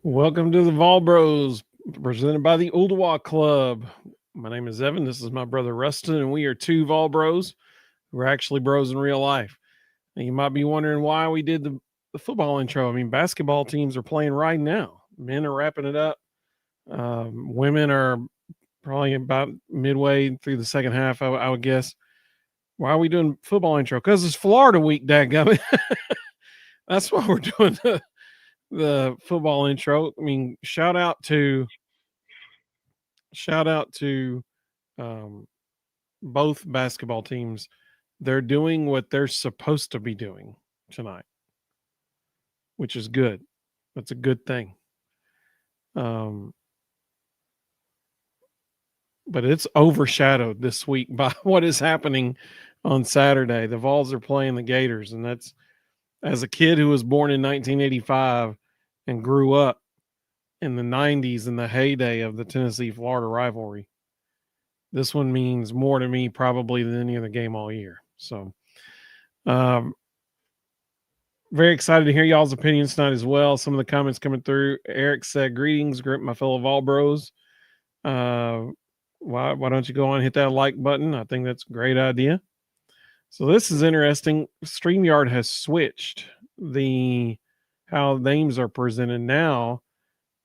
Welcome to the Vol Bros, presented by the Uldawa Club. My name is Evan. This is my brother Ruston, and we are two Vol Bros. We're actually bros in real life. And you might be wondering why we did the football intro. I mean, basketball teams are playing right now. Men are wrapping it up. Women are probably about midway through the second half, I would guess. Why are we doing football intro? Because it's Florida week, dadgummit. That's why we're doing the football intro. I mean, shout out to both basketball teams. They're doing what they're supposed to be doing tonight, which is good. That's a good thing. But it's overshadowed this week by what is happening on Saturday. The Vols are playing the Gators, and that's, as a kid who was born in 1985 and grew up in the 90s in the heyday of the Tennessee-Florida rivalry, this one means more to me probably than any other game all year. So very excited to hear y'all's opinions tonight as well. Some of the comments coming through. Eric said, greetings, my fellow Vol Bros. Why don't you go on and hit that like button? I think that's a great idea. So this is interesting. StreamYard has switched how names are presented now.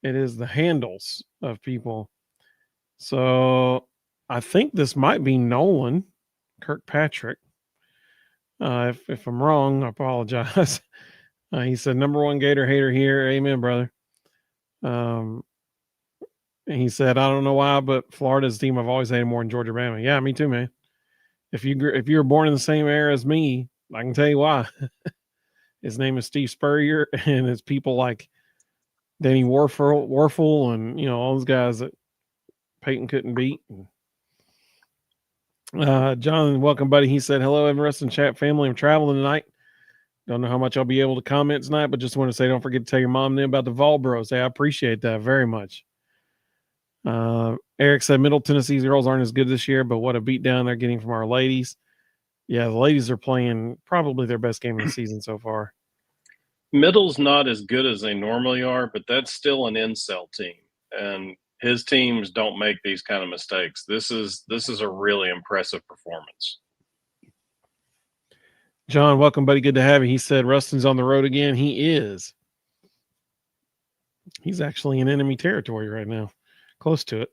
It is the handles of people. So I think this might be Nolan Kirkpatrick. If I'm wrong, I apologize. He said, number one Gator hater here. Amen, brother. And he said, I don't know why, but Florida's team I've always hated more than Georgia Bama. Yeah, me too, man. If you were born in the same era as me, I can tell you why. His name is Steve Spurrier, and it's people like Danny Warfel and all those guys that Peyton couldn't beat. John, welcome, buddy. He said, hello, Evan Ruston chat family. I'm traveling tonight. Don't know how much I'll be able to comment tonight, but just want to say don't forget to tell your mom then about the Vol Bros. Hey, I appreciate that very much. Eric said Middle Tennessee's girls aren't as good this year, but what a beatdown they're getting from our ladies. Yeah, the ladies are playing probably their best game of the season so far. Middle's not as good as they normally are, but that's still an incel team, and his teams don't make these kind of mistakes. This is a really impressive performance. John, welcome, buddy. Good to have you. He said Ruston's on the road again. He is. He's actually in enemy territory right now. Close to it.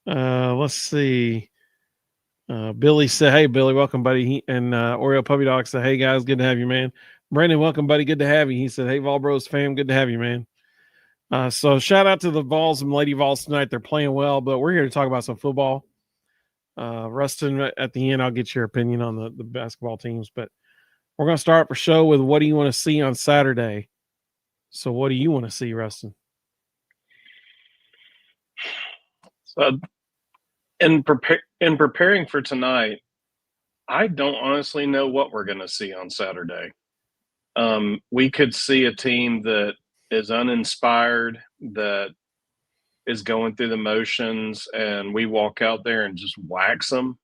Let's see. Billy said, hey, Billy, welcome, buddy. Oreo Puppy Dog said, hey, guys, good to have you, man. Brandon, welcome, buddy. Good to have you. He said, hey, Vol Bros fam, good to have you, man. So shout out to the Vols and Lady Vols tonight. They're playing well, but we're here to talk about some football. Ruston, at the end, I'll get your opinion on the basketball teams, but we're going to start our show with what do you want to see on Saturday? So what do you want to see, Ruston? So in preparing for tonight, I don't honestly know what we're going to see on Saturday. We could see a team that is uninspired, that is going through the motions, and we walk out there and just wax them.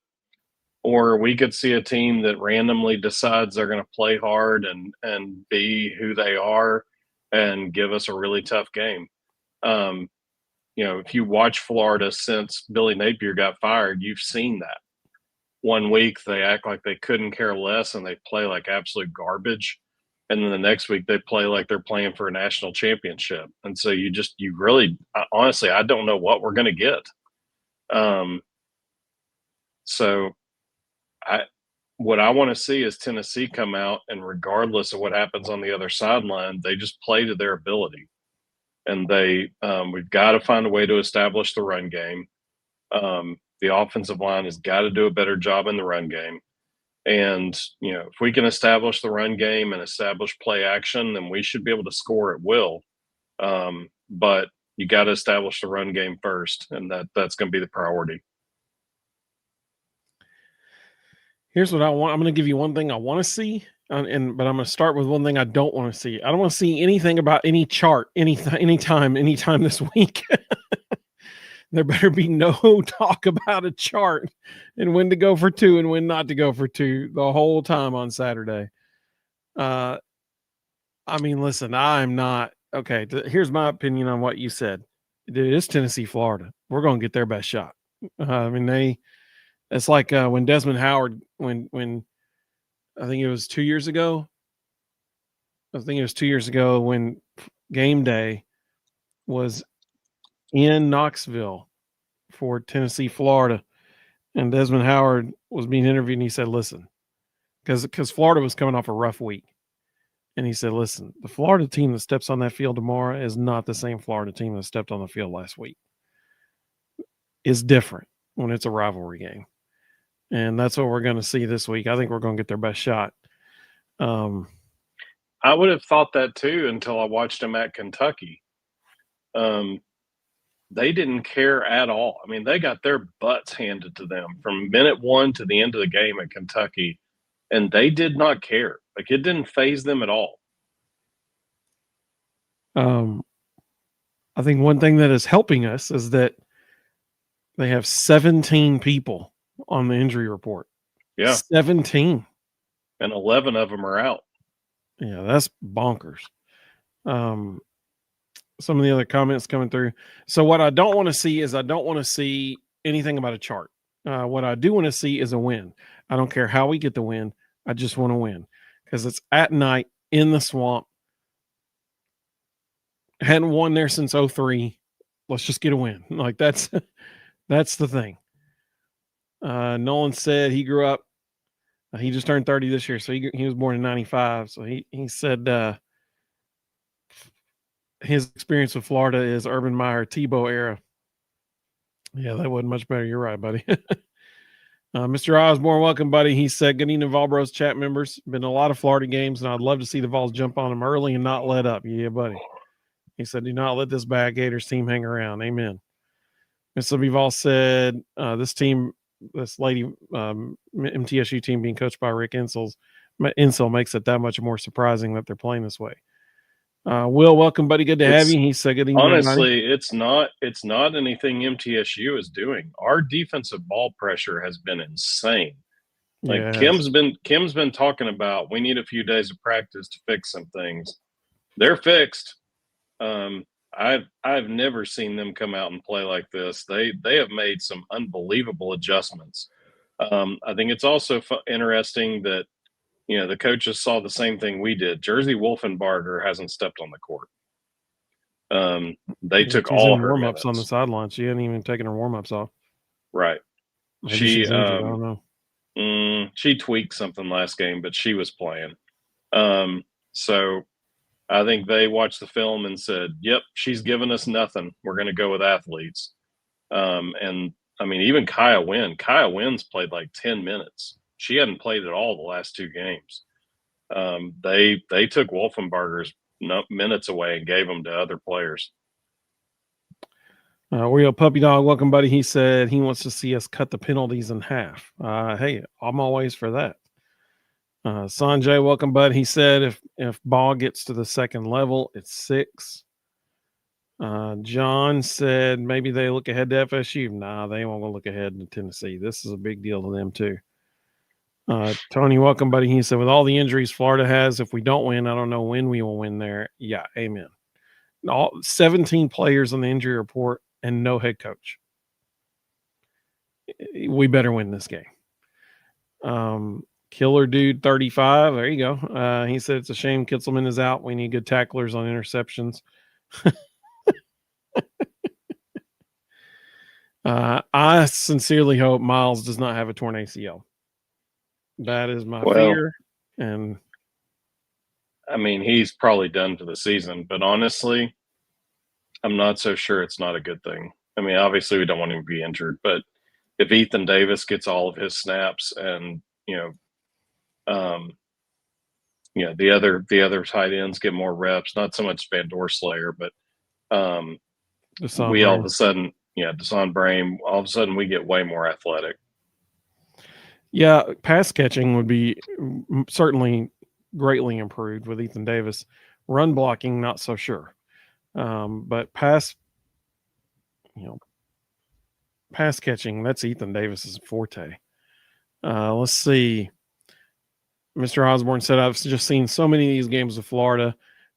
Or we could see a team that randomly decides they're going to play hard and be who they are and give us a really tough game. If you watch Florida since Billy Napier got fired, you've seen that. 1 week they act like they couldn't care less and they play like absolute garbage. And then the next week they play like they're playing for a national championship. And so honestly, I don't know what we're going to get. What I want to see is Tennessee come out, and regardless of what happens on the other sideline, they just play to their ability. And we've got to find a way to establish the run game. The offensive line has got to do a better job in the run game. And, if we can establish the run game and establish play action, then we should be able to score at will. But you got to establish the run game first, and that's going to be the priority. Here's what I want. I'm going to give you one thing I want to see, but I'm going to start with one thing I don't want to see. I don't want to see anything about any chart, anytime this week. There better be no talk about a chart and when to go for two and when not to go for two the whole time on Saturday. Listen, I'm not okay, here's my opinion on what you said. Dude, it's Tennessee, Florida. We're going to get their best shot. I mean, it's like when Desmond Howard, when I think it was 2 years ago. I think it was 2 years ago when game day was in Knoxville for Tennessee, Florida, and Desmond Howard was being interviewed, and he said, "Listen," because Florida was coming off a rough week, and he said, "Listen, the Florida team that steps on that field tomorrow is not the same Florida team that stepped on the field last week. It's different when it's a rivalry game, and that's what we're going to see this week. I think we're going to get their best shot." I would have thought that too until I watched them at Kentucky. They didn't care at all. I mean, they got their butts handed to them from minute one to the end of the game at Kentucky, and they did not care. Like, it didn't faze them at all. I think one thing that is helping us is that they have 17 people on the injury report. Yeah. 17. And 11 of them are out. Yeah, that's bonkers. Some of the other comments coming through. So what I don't want to see is I don't want to see anything about a chart. What I do want to see is a win. I don't care how we get the win. I just want to win because it's at night in the swamp. Hadn't won there since 2003. Let's just get a win. Like that's the thing. Nolan said he grew up. He just turned 30 this year, so he was born in 95. So he said his experience with Florida is Urban Meyer, Tebow era. Yeah, that wasn't much better. You're right, buddy. Mr. Osborne, welcome, buddy. He said, good evening, Volbros chat members. Been a lot of Florida games, and I'd love to see the Vols jump on them early and not let up. Yeah, buddy. He said, do not let this bad Gators team hang around. Amen. Mr. Vol said, this lady MTSU team being coached by Rick Insell makes it that much more surprising that they're playing this way. Will, welcome, buddy. Good to have you. He said, good evening. Honestly, it's not anything MTSU is doing. Our defensive ball pressure has been insane. Like, yeah. Kim's been talking about we need a few days of practice to fix some things. They're fixed. I've never seen them come out and play like this. They have made some unbelievable adjustments. I think it's also interesting that the coaches saw the same thing we did. Jersey Wolfenbarger hasn't stepped on the court. They took all her warm-ups on the sidelines. She hadn't even taken her warm-ups off. Right. Maybe she's injured. I don't know. She tweaked something last game, but she was playing. So I think they watched the film and said, yep, she's given us nothing. We're going to go with athletes. And I mean, even Kaya Wynn's played like 10 minutes. She hadn't played at all the last two games. They took Wolfenbarger's minutes away and gave them to other players. Oreo Puppy Dog, welcome, buddy. He said he wants to see us cut the penalties in half. Hey, I'm always for that. Sanjay, welcome, bud. He said if ball gets to the second level, it's 6. John said maybe they look ahead to FSU. Nah, they won't look ahead to Tennessee. This is a big deal to them too. Tony, welcome, buddy. He said with all the injuries Florida has, if we don't win, I don't know when we will win there. Yeah, amen. All 17 players on the injury report and no head coach. We better win this game. Killer Dude 35. There you go. He said it's a shame Kitzelman is out. We need good tacklers on interceptions. I sincerely hope Miles does not have a torn ACL. That is my fear. And I mean, he's probably done for the season, but honestly, I'm not so sure it's not a good thing. I mean, obviously we don't want him to be injured, but if Ethan Davis gets all of his snaps and, the other tight ends get more reps, not so much Van Doorslayer, but we all of a sudden, Desan Brame, all of a sudden we get way more athletic. Yeah, pass catching would be certainly greatly improved with Ethan Davis. Run blocking, not so sure. But pass catching, that's Ethan Davis's forte. Let's see. Mr. Osborne said, I've just seen so many of these games of Florida.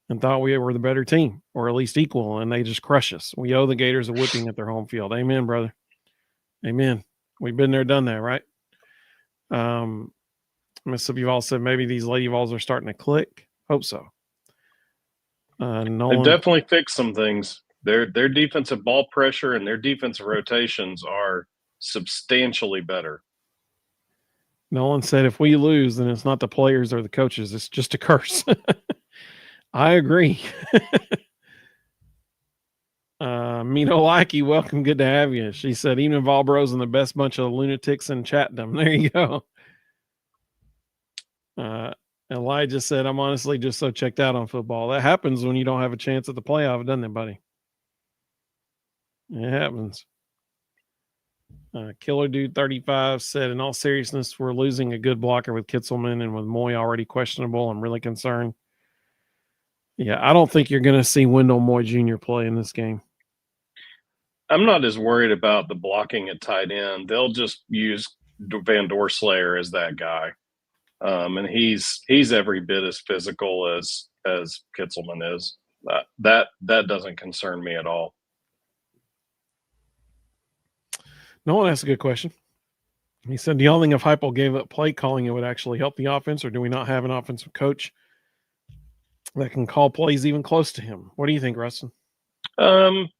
and thought we were the better team, or at least equal, and they just crush us. We owe the Gators a whipping at their home field. Amen, brother. Amen. We've been there, done that, right? Mississippi Vols said maybe these Lady Vols are starting to click. Hope so. They've definitely fixed some things. Their defensive ball pressure and their defensive rotations are substantially better. Nolan said if we lose, then it's not the players or the coaches. It's just a curse. I agree. Mino Lackey, welcome. Good to have you. She said, even Vol Bros and the best bunch of lunatics in chatdom. There you go. Elijah said, I'm honestly just so checked out on football. That happens when you don't have a chance at the playoff, doesn't it, buddy? It happens. Killer Dude 35 said, in all seriousness, we're losing a good blocker with Kitzelman, and with Moy already questionable, I'm really concerned. Yeah, I don't think you're going to see Wendell Moy Jr. play in this game. I'm not as worried about the blocking at tight end. They'll just use Van Doorslayer as that guy. And he's every bit as physical as Kitzelman is. That doesn't concern me at all. Nolan asked a good question. He said, do y'all think if Heupel gave up play calling, it would actually help the offense, or do we not have an offensive coach that can call plays even close to him? What do you think, Ruston?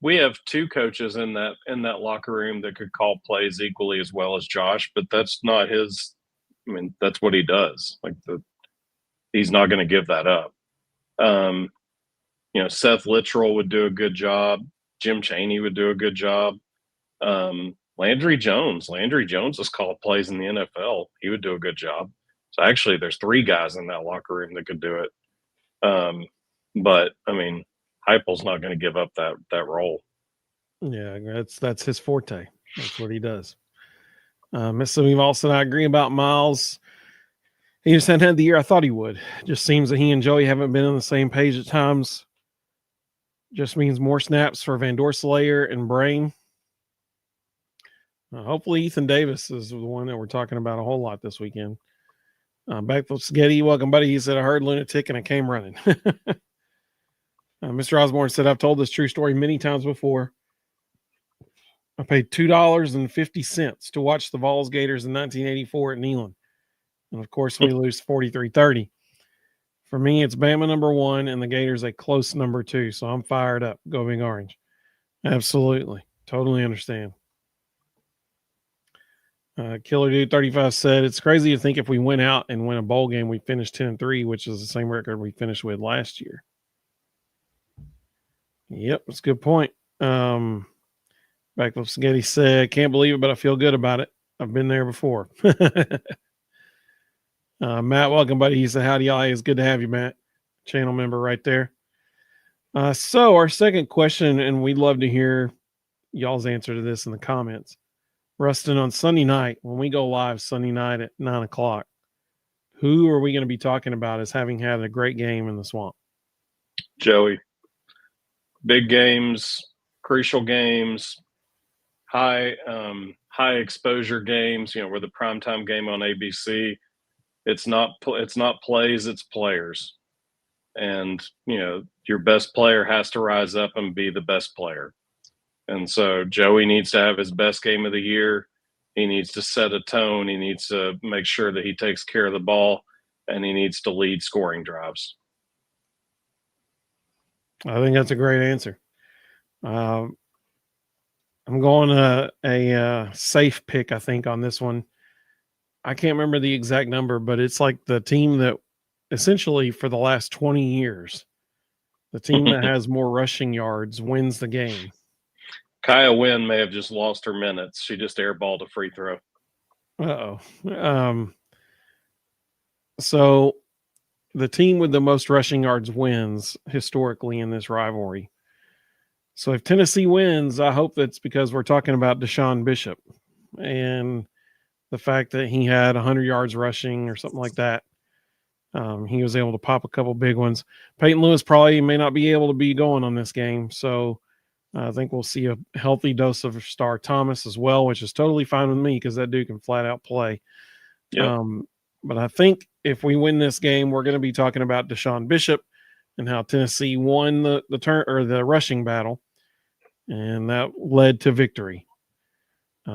We have two coaches in that locker room that could call plays equally as well as Josh, but that's not his. I mean, that's what he does. He's not going to give that up. Seth Littrell would do a good job. Jim Chaney would do a good job. Landry Jones has called plays in the NFL. He would do a good job. So actually, there's three guys in that locker room that could do it. But I mean, Heupel's not going to give up that role. Yeah, that's his forte. That's what he does. Mississippi Vols, I agree about Miles. He just hadn't had the year I thought he would. Just seems that he and Joey haven't been on the same page at times. Just means more snaps for Van Doorslayer and Brain. Hopefully Ethan Davis is the one that we're talking about a whole lot this weekend. Back to Sketty, welcome, buddy. He said, I heard lunatic and I came running. Mr. Osborne said, I've told this true story many times before. I paid $2.50 to watch the Vols Gators in 1984 at Neyland. And, of course, we lose 43-30. For me, it's Bama number 1 and the Gators a close number 2. So I'm fired up. Go Big Orange. Absolutely. Totally understand. Killer Dude 35 said, it's crazy to think if we went out and win a bowl game, we finished 10-3, which is the same record we finished with last year. Yep, that's a good point. Backflip Spaghetti said, can't believe it, but I feel good about it. I've been there before. Matt, welcome, buddy. He said, howdy, y'all. It's good to have you, Matt. Channel member right there. So our second question, and we'd love to hear y'all's answer to this in the comments. Ruston, on Sunday night, when we go live Sunday night at 9 o'clock, who are we going to be talking about as having had a great game in the Swamp? Joey. Big games, crucial games, high exposure games. We're the primetime game on ABC. It's not plays, it's players, and your best player has to rise up and be the best player. And so Joey needs to have his best game of the year. He needs to set a tone. He needs to make sure that he takes care of the ball, and he needs to lead scoring drives. I think that's a great answer. I'm going a safe pick, I think, on this one. I can't remember the exact number, but it's like the team that essentially for the last 20 years, the team that has more rushing yards wins the game. Kaya Wynn may have just lost her minutes. She just airballed a free throw. Uh-oh. So the team with the most rushing yards wins historically in this rivalry. So if Tennessee wins, I hope that's because we're talking about Deshaun Bishop and the fact that he had 100 yards rushing or something like that. He was able to pop a couple big ones. Peyton Lewis probably may not be able to be going on this game. So I think we'll see a healthy dose of Star Thomas as well, which is totally fine with me because that dude can flat out play. Yep. But I think if we win this game, we're going to be talking about Deshaun Bishop and how Tennessee won the turn or the rushing battle, and that led to victory.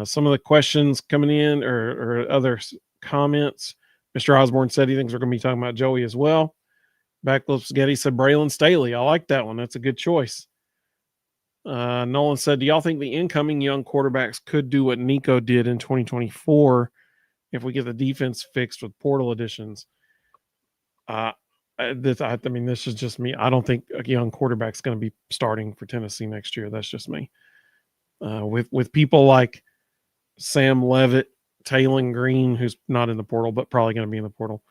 Some of the questions coming in or other comments. Mr. Osborne said he thinks we're going to be talking about Joey as well. Backflip Spaghetti said Braylon Staley. I like that one. That's a good choice. Nolan said, do y'all think the incoming young quarterbacks could do what Nico did in 2024 if we get the defense fixed with portal additions? This is just me. I don't think a young quarterback's going to be starting for Tennessee next year. That's just me. With people like Sam Levitt, Taylon Green, who's not in the portal, but probably going to be in the portal.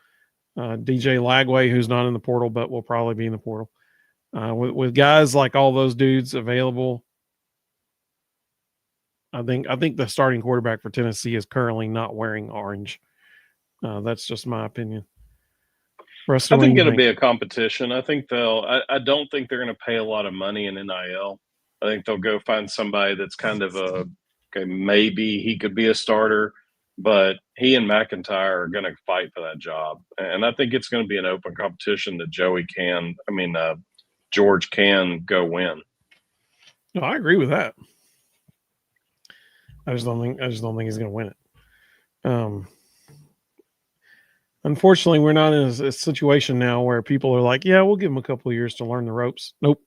DJ Lagway, who's not in the portal, but will probably be in the portal. With guys like all those dudes available, I think the starting quarterback for Tennessee is currently not wearing orange. That's just my opinion. Ruston, I think it'll be a competition. I think I don't think they're going to pay a lot of money in NIL. I think they'll go find somebody that's kind of okay, maybe he could be a starter, but he and McIntyre are going to fight for that job. And I think it's going to be an open competition that George can go win. No, I agree with that. I just don't think he's going to win it. Unfortunately, we're not in a situation now where people are like, yeah, we'll give him a couple of years to learn the ropes. Nope.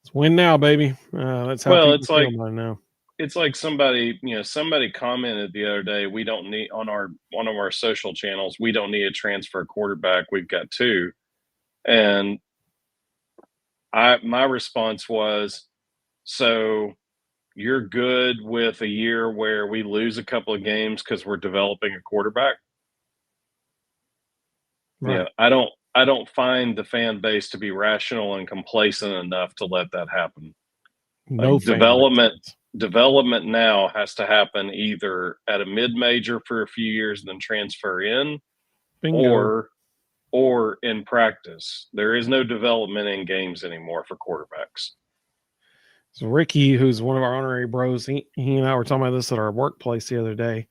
It's win now, baby. That's how people feel by now. It's like somebody commented the other day, we don't need on one of our social channels, we don't need a transfer quarterback. We've got two. And my response was, so you're good with a year where we lose a couple of games because we're developing a quarterback? Right. Yeah, I don't find the fan base to be rational and complacent enough to let that happen. No development now has to happen either at a mid-major for a few years and then transfer in. Bingo. or in practice. There is no development in games anymore for quarterbacks. So Ricky, who's one of our honorary bros, he and I were talking about this at our workplace the other day.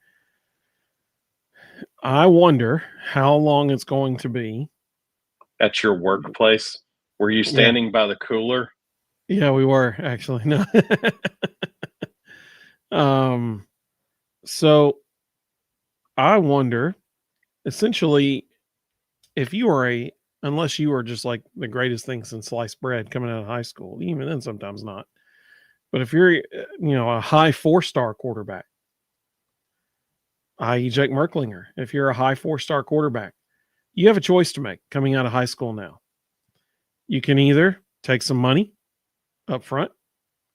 I wonder how long it's going to be. At your workplace? Were you standing by the cooler? Yeah, we were actually. No. So I wonder, essentially, if you are unless you are just like the greatest thing since sliced bread coming out of high school, even then sometimes not. But if you're, a high 4-star quarterback, i.e. Jake Merklinger, if you're a high 4-star quarterback, you have a choice to make coming out of high school now. You can either take some money up front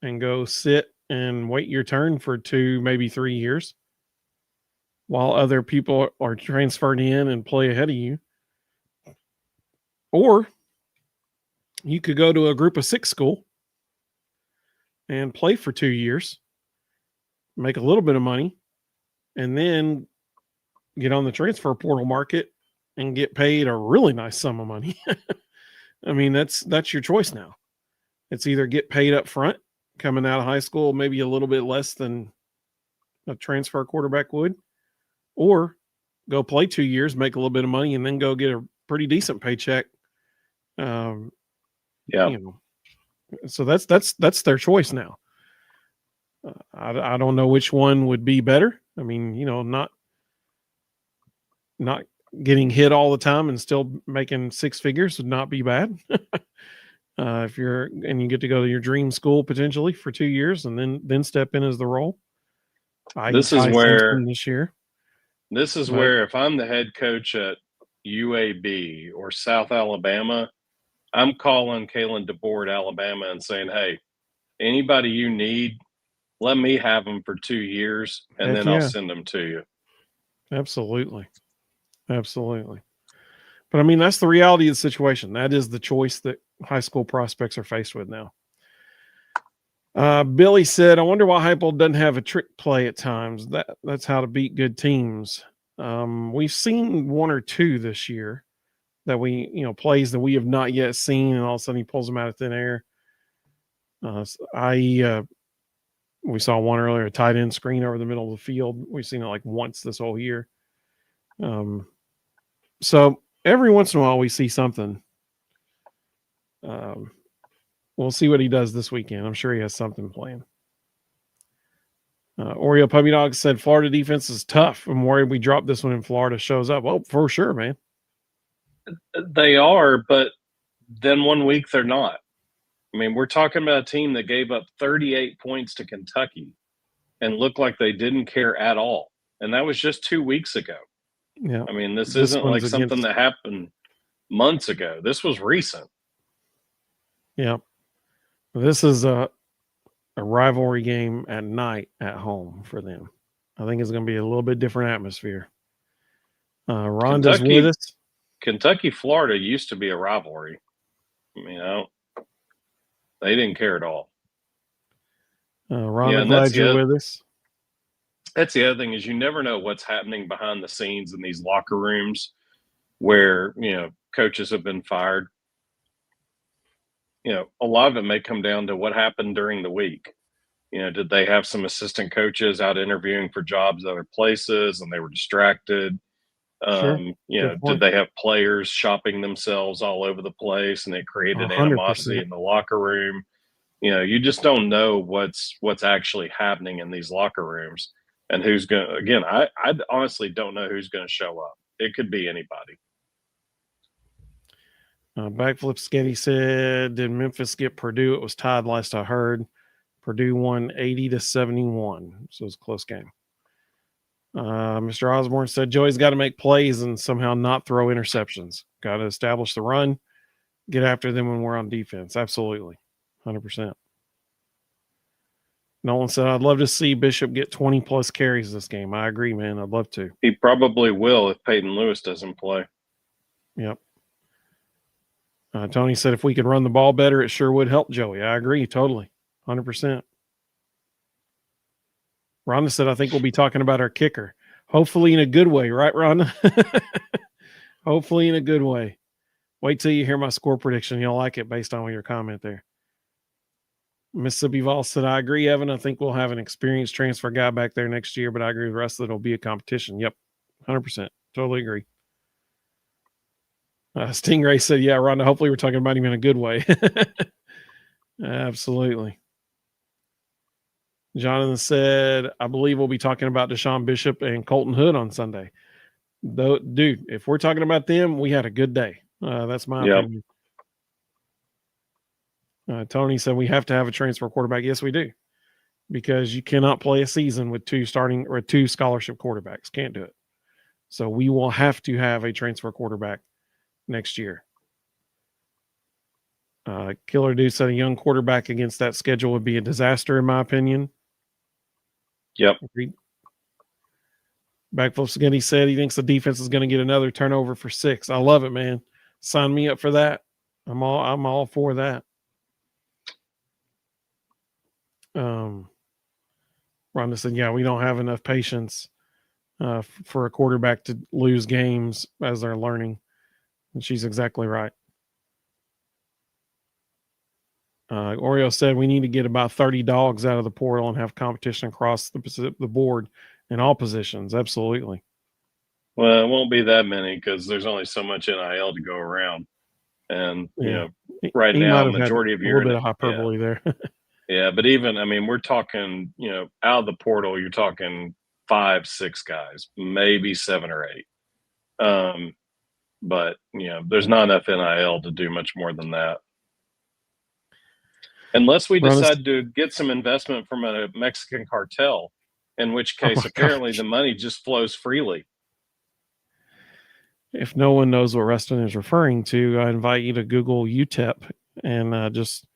and go sit and wait your turn for 2, maybe 3 years while other people are transferred in and play ahead of you. Or you could go to a group of 6 school and play for 2 years, make a little bit of money, and then get on the transfer portal market and get paid a really nice sum of money. I mean, that's your choice now. It's either get paid up front coming out of high school, maybe a little bit less than a transfer quarterback would, or go play 2 years, make a little bit of money, and then go get a pretty decent paycheck. So that's their choice now. I don't know which one would be better. I mean, not getting hit all the time and still making 6 figures would not be bad. If you get to go to your dream school potentially for 2 years and then step in as the role. This is where if I'm the head coach at UAB or South Alabama, I'm calling Kalen DeBoer at Alabama and saying, hey, anybody you need, let me have them for 2 years, and then I'll send them to you. Absolutely. But I mean, that's the reality of the situation. That is the choice that high school prospects are faced with now. Billy said, I wonder why Heupel doesn't have a trick play at times. That's how to beat good teams. We've seen 1 or 2 this year that plays that we have not yet seen, and all of a sudden he pulls them out of thin air. We saw one earlier, a tight end screen over the middle of the field. We've seen it like once this whole year. So every once in a while we see something We'll see what he does this weekend. I'm sure he has something planned. Oreo Puppy Dog said Florida defense is tough. I'm worried we drop this one in Florida shows up. Oh, for sure, man. They are, but then 1 week they're not. I mean, we're talking about a team that gave up 38 points to Kentucky and looked like they didn't care at all. And that was just 2 weeks ago. Yeah. I mean, this isn't like something that happened months ago. This was recent. Yeah. This is a rivalry game at night at home for them. I think it's going to be a little bit different atmosphere. Rhonda's with us. Kentucky, Florida used to be a rivalry. They didn't care at all. Rhonda, glad you're with us. That's the other thing is you never know what's happening behind the scenes in these locker rooms where, coaches have been fired. A lot of it may come down to what happened during the week. Did they have some assistant coaches out interviewing for jobs other places and they were distracted? Sure. Did they have players shopping themselves all over the place and it created 100%. Animosity in the locker room? You just don't know what's actually happening in these locker rooms and who's going to, again, I honestly don't know who's going to show up. It could be anybody. Backflip Sketty said, did Memphis get Purdue? It was tied last I heard. Purdue won 80-71. So it was a close game. Mr. Osborne said, Joey's got to make plays and somehow not throw interceptions. Got to establish the run, get after them when we're on defense. Absolutely. 100%. Nolan said, I'd love to see Bishop get 20-plus carries this game. I agree, man. I'd love to. He probably will if Peyton Lewis doesn't play. Yep. Tony said, if we could run the ball better, it sure would help Joey. I agree, totally. 100%. Rhonda said, I think we'll be talking about our kicker. Hopefully in a good way, right, Rhonda? Hopefully in a good way. Wait till you hear my score prediction. You'll like it based on your comment there. Mississippi Vol said, I agree, Evan. I think we'll have an experienced transfer guy back there next year, but I agree with the rest of it will be a competition. Yep, 100%. Totally agree. Stingray said, yeah, Rhonda, hopefully we're talking about him in a good way. Absolutely. Jonathan said, I believe we'll be talking about Deshaun Bishop and Colton Hood on Sunday. Though, dude, if we're talking about them, we had a good day. That's my opinion. Tony said we have to have a transfer quarterback. Yes, we do. Because you cannot play a season with two scholarship quarterbacks. Can't do it. So we will have to have a transfer quarterback next year. Killer Dude said a young quarterback against that schedule would be a disaster, in my opinion. Yep. Agreed. Backflip Skinny said he thinks the defense is going to get another turnover for 6. I love it, man. Sign me up for that. I'm all for that. Rhonda said, yeah, we don't have enough patience for a quarterback to lose games as they're learning. And she's exactly right. Oreo said we need to get about 30 dogs out of the portal and have competition across the board in all positions. Absolutely. Well, it won't be that many because there's only so much NIL to go around. And, right now, majority of your – a little bit of hyperbole there. Yeah, but even, we're talking, out of the portal, you're talking 5, 6 guys, maybe 7 or 8. But, there's not enough NIL to do much more than that. Unless we decide to get some investment from a Mexican cartel, in which case apparently the money just flows freely. If no one knows what Ruston is referring to, I invite you to Google UTEP and just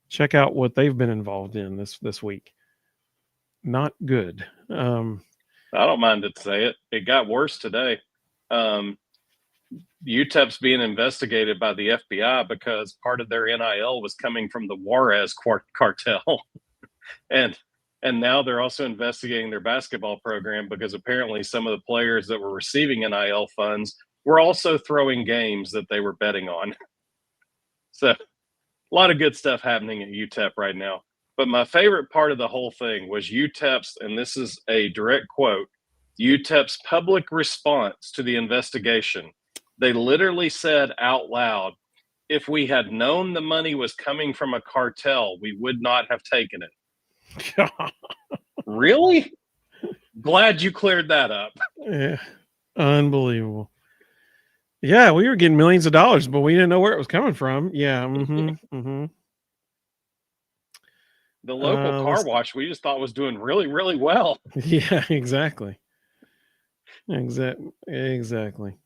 check out what they've been involved in this week. Not good. I don't mind to say it. It got worse today. UTEP's being investigated by the FBI because part of their NIL was coming from the Juarez cartel. and now they're also investigating their basketball program because apparently some of the players that were receiving NIL funds were also throwing games that they were betting on. So a lot of good stuff happening at UTEP right now. But my favorite part of the whole thing was UTEP's, and this is a direct quote, UTEP's public response to the investigation. They literally said out loud, if we had known the money was coming from a cartel, we would not have taken it. Really? Glad you cleared that up. Yeah, unbelievable. Yeah, we were getting millions of dollars, but we didn't know where it was coming from. Yeah. The local car wash we just thought was doing really, really well. Yeah, exactly. Exactly.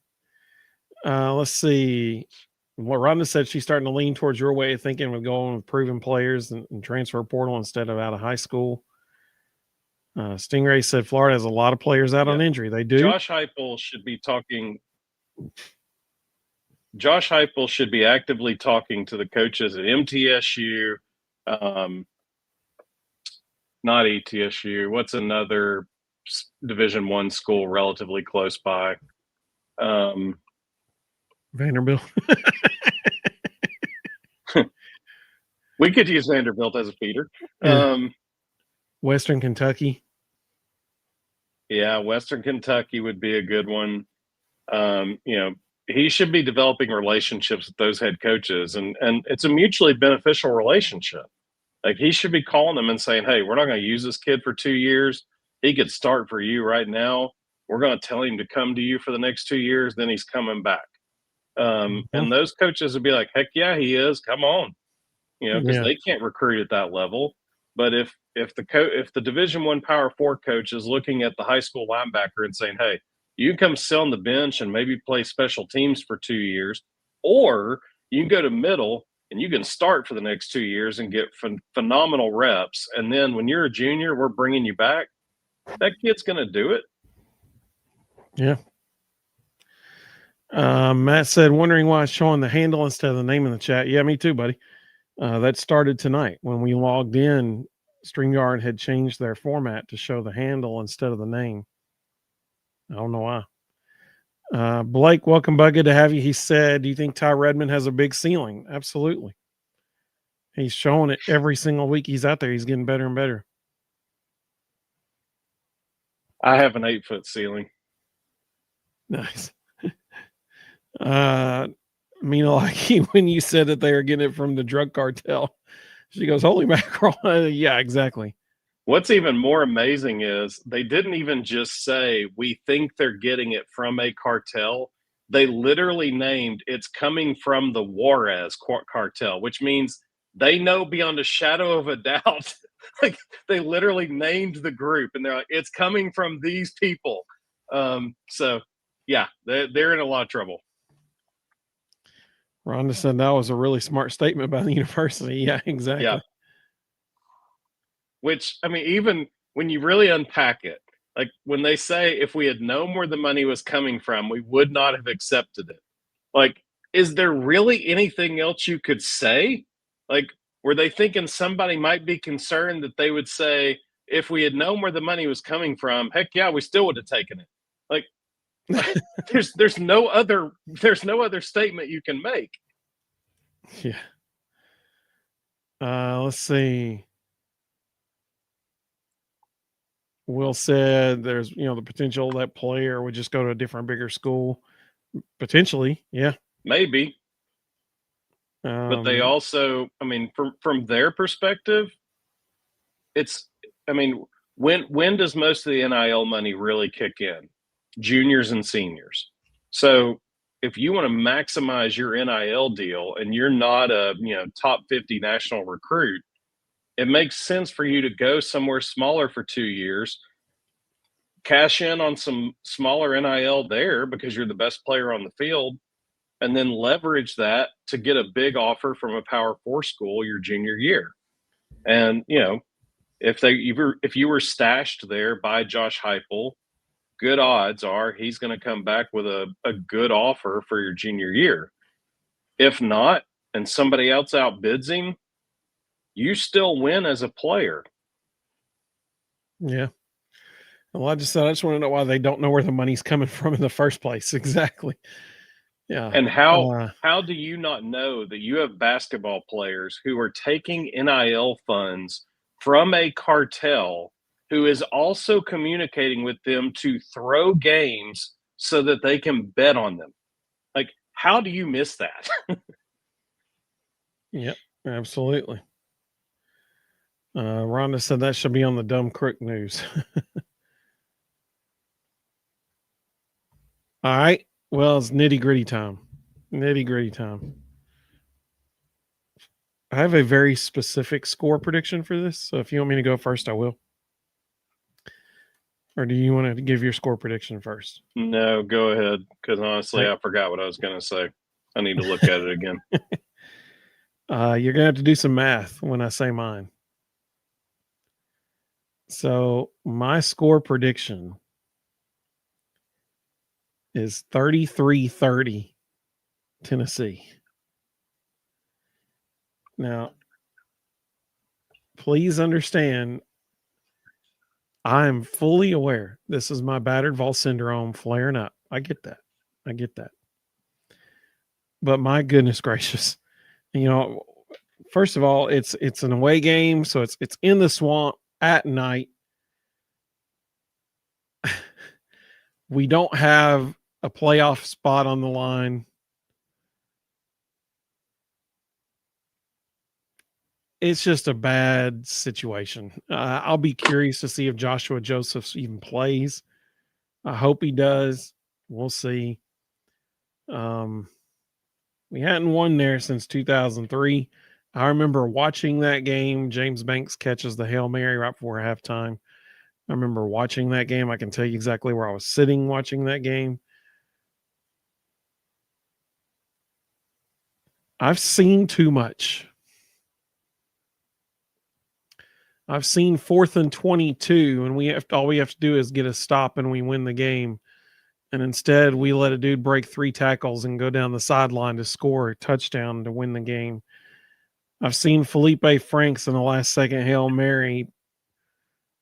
Let's see. What Rhonda said, she's starting to lean towards your way of thinking with going with proven players and transfer portal instead of out of high school. Stingray said Florida has a lot of players out on injury. They do. Josh Heupel should be talking. Josh Heupel should be actively talking to the coaches at MTSU, not ETSU. What's another Division I school relatively close by? Vanderbilt. We could use Vanderbilt as a feeder. Western Kentucky. Yeah, Western Kentucky would be a good one. He should be developing relationships with those head coaches, and it's a mutually beneficial relationship. Like, he should be calling them and saying, hey, we're not going to use this kid for 2 years. He could start for you right now. We're going to tell him to come to you for the next 2 years. Then he's coming back. And those coaches would be like, heck yeah, he is. Come on. Because they can't recruit at that level. But if the Division I Power 4 coach is looking at the high school linebacker and saying, hey, you can come sit on the bench and maybe play special teams for 2 years, or you can go to middle and you can start for the next 2 years and get phenomenal reps. And then when you're a junior, we're bringing you back. That kid's going to do it. Yeah. Matt said, wondering why it's showing the handle instead of the name in the chat. Yeah, me too, buddy. That started tonight when we logged in. StreamYard had changed their format to show the handle instead of the name. I don't know why. Blake, welcome, bud. Good to have you. He said, do you think Ty Redmond has a big ceiling? Absolutely. He's showing it every single week he's out there. He's getting better and better. I have an 8-foot ceiling. Nice. Mina, like when you said that they are getting it from the drug cartel, she goes, holy mackerel. Yeah, exactly. What's even more amazing is they didn't even just say, we think they're getting it from a cartel. They literally named it's coming from the Juarez cartel, which means they know beyond a shadow of a doubt. Like, they literally named the group and they're like, it's coming from these people. So yeah, they're in a lot of trouble. Rhonda said that was a really smart statement by the university. Yeah, exactly. Yeah. Which, I mean, even when you really unpack it, like when they say, if we had known where the money was coming from, we would not have accepted it. Like, is there really anything else you could say? Like, were they thinking somebody might be concerned that they would say, if we had known where the money was coming from, heck yeah, we still would have taken it. Like, there's no other statement you can make. Yeah. Let's see. Will said there's the potential that player would just go to a different, bigger school. Potentially, yeah. Maybe. But they also, I mean, from their perspective, when does most of the NIL money really kick in? Juniors and seniors. So if you want to maximize your NIL deal and you're not a top 50 national recruit, it makes sense for you to go somewhere smaller for 2 years, cash in on some smaller NIL there because you're the best player on the field, and then leverage that to get a big offer from a Power 4 school your junior year. And if you were stashed there by Josh Heupel, good odds are he's going to come back with a good offer for your junior year. If not, and somebody else outbids him, you still win as a player. Yeah. Well, I just want to know why they don't know where the money's coming from in the first place. Exactly. Yeah. And how do you not know that you have basketball players who are taking NIL funds from a cartel who is also communicating with them to throw games so that they can bet on them? Like, how do you miss that? Yep, absolutely. Rhonda said that should be on the Dumb Crook news. All right. Well, it's nitty gritty time. Nitty gritty time. I have a very specific score prediction for this. So if you want me to go first, I will. Or do you want to give your score prediction first? No, go ahead. Because honestly, I forgot what I was going to say. I need to look at it again. You're going to have to do some math when I say mine. So my score prediction is 33-30 Tennessee. Now, please understand, I'm fully aware this is my battered Vol syndrome flaring up. I get that. I get that. But my goodness gracious, first of all, it's an away game, so it's in the swamp at night. We don't have a playoff spot on the line. It's just a bad situation. I'll be curious to see if Joshua Josephs even plays. I hope he does. We'll see. We hadn't won there since 2003. I remember watching that game. James Banks catches the Hail Mary right before halftime. I remember watching that game. I can tell you exactly where I was sitting watching that game. I've seen too much. I've seen 4th and 22, and all we have to do is get a stop and we win the game. And instead, we let a dude break 3 tackles and go down the sideline to score a touchdown to win the game. I've seen Felipe Franks in the last second Hail Mary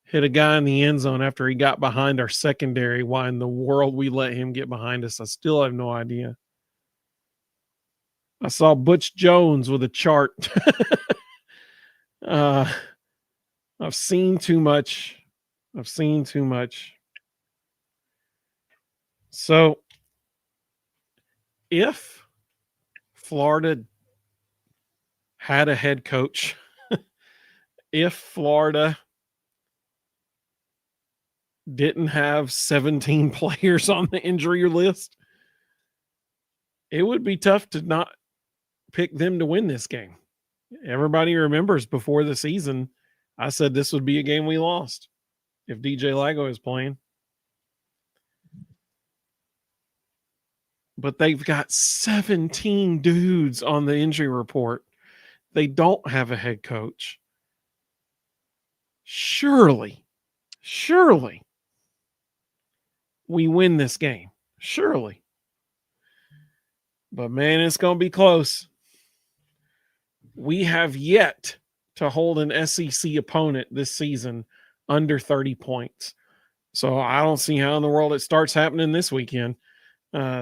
hit a guy in the end zone after he got behind our secondary. Why in the world we let him get behind us? I still have no idea. I saw Butch Jones with a chart. I've seen too much. I've seen too much. So if Florida had a head coach, if Florida didn't have 17 players on the injury list, it would be tough to not pick them to win this game. Everybody remembers before the season, I said this would be a game we lost if DJ Lago is playing. But they've got 17 dudes on the injury report. They don't have a head coach. Surely, we win this game. Surely. But man, it's going to be close. We have yet to hold an SEC opponent this season under 30 points. So I don't see how in the world it starts happening this weekend.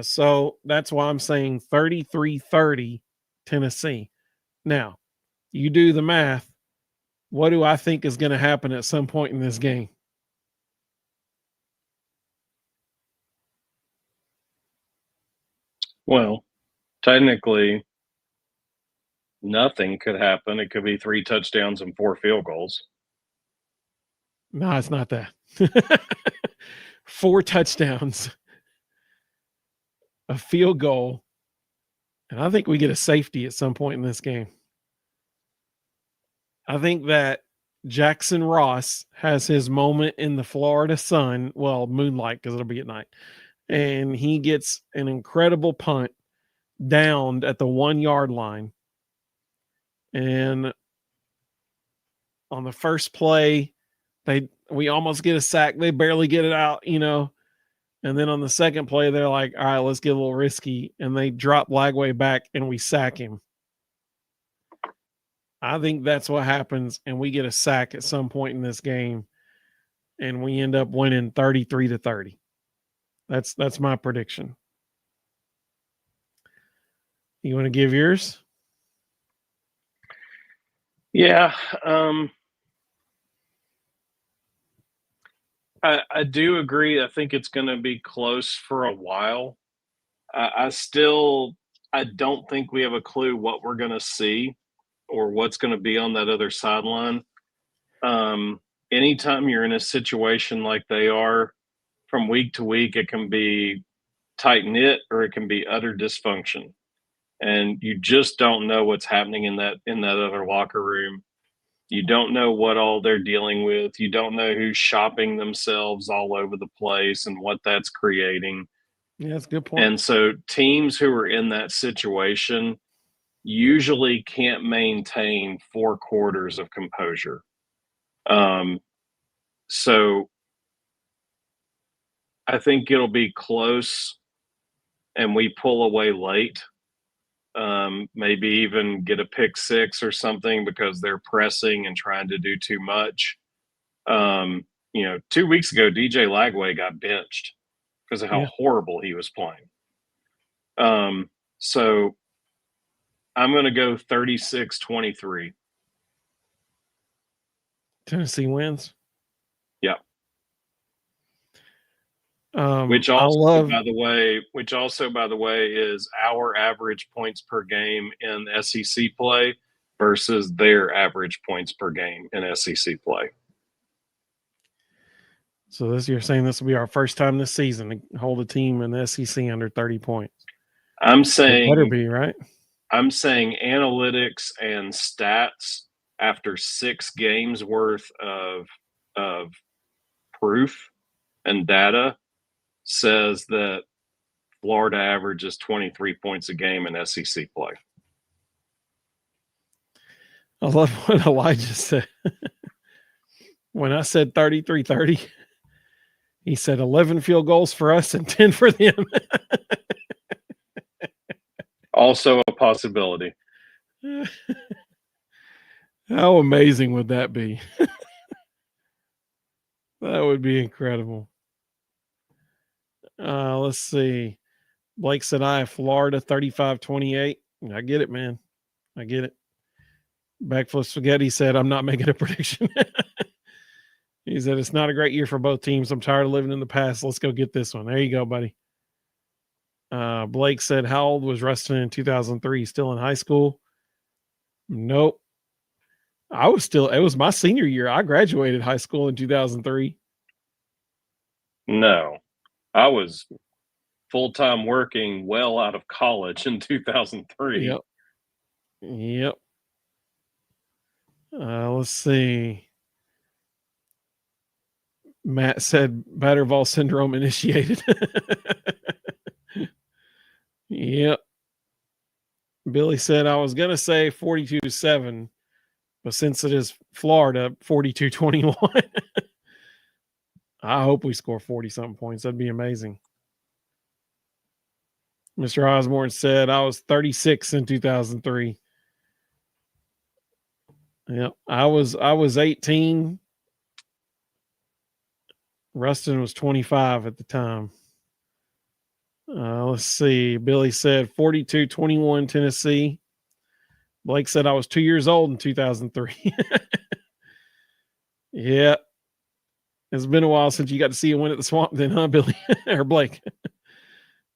So that's why I'm saying 33-30 Tennessee. Now, you do the math. What do I think is going to happen at some point in this game? Well, technically, nothing could happen. It could be 3 touchdowns and 4 field goals. No, it's not that. 4 touchdowns, a field goal, and I think we get a safety at some point in this game. I think that Jackson Ross has his moment in the Florida sun, well, moonlight because it'll be at night, and he gets an incredible punt downed at the 1-yard line. And on the first play, we almost get a sack. They barely get it out, And then on the second play, they're like, all right, let's get a little risky. And they drop Lagway back and we sack him. I think that's what happens. And we get a sack at some point in this game. And we end up winning 33-30. That's my prediction. You want to give yours? Yeah. I do agree. I think it's going to be close for a while. I don't think we have a clue what we're going to see. or what's going to be on that other sideline. Anytime you're in a situation like they are, from week to week, it can be tight knit or it can be utter dysfunction, and you just don't know what's happening in that other locker room. You don't know what all they're dealing with. You don't know who's shopping themselves all over the place and what that's creating. Yeah, that's a good point. And so teams who are in that situation usually can't maintain 4 quarters of composure. So I think it'll be close and we pull away late. Maybe even get a pick six or something because they're pressing and trying to do too much. 2 weeks ago, DJ Lagway got benched because of how horrible he was playing. So I'm going to go 36-23. Tennessee wins. Yeah. Which also, by the way, is our average points per game in SEC play versus their average points per game in SEC play. So you're saying this will be our first time this season to hold a team in the SEC under 30 points. I'm saying it better be, right? I'm saying analytics and stats after 6 games worth of proof and data says that Florida averages 23 points a game in SEC play. I love what Elijah said. When I said 33-30, he said 11 field goals for us and 10 for them. Also a possibility. How amazing would that be? That would be incredible. Let's see. Blake said I have Florida 35-28. I get it, man. I get it. Backflip Spaghetti said I'm not making a prediction. He said it's not a great year for both teams. I'm tired of living in the past. Let's go get this one. There you go, buddy. Blake said, how old was Ruston in 2003? Still in high school? Nope. It was my senior year. I graduated high school in 2003. No, I was full-time working well out of college in 2003. Yep. Let's see. Matt said Battervall syndrome initiated. Yep. Billy said I was going to say 42-7, but since it is Florida, 42-21. I hope we score 40-something points. That'd be amazing. Mr. Osborne said I was 36 in 2003. Yeah, I was 18. Ruston was 25 at the time. Let's see. Billy said 42-21 Tennessee. Blake said I was 2 years old in 2003. Yeah. It's been a while since you got to see a win at the Swamp then, huh, Billy? Or Blake?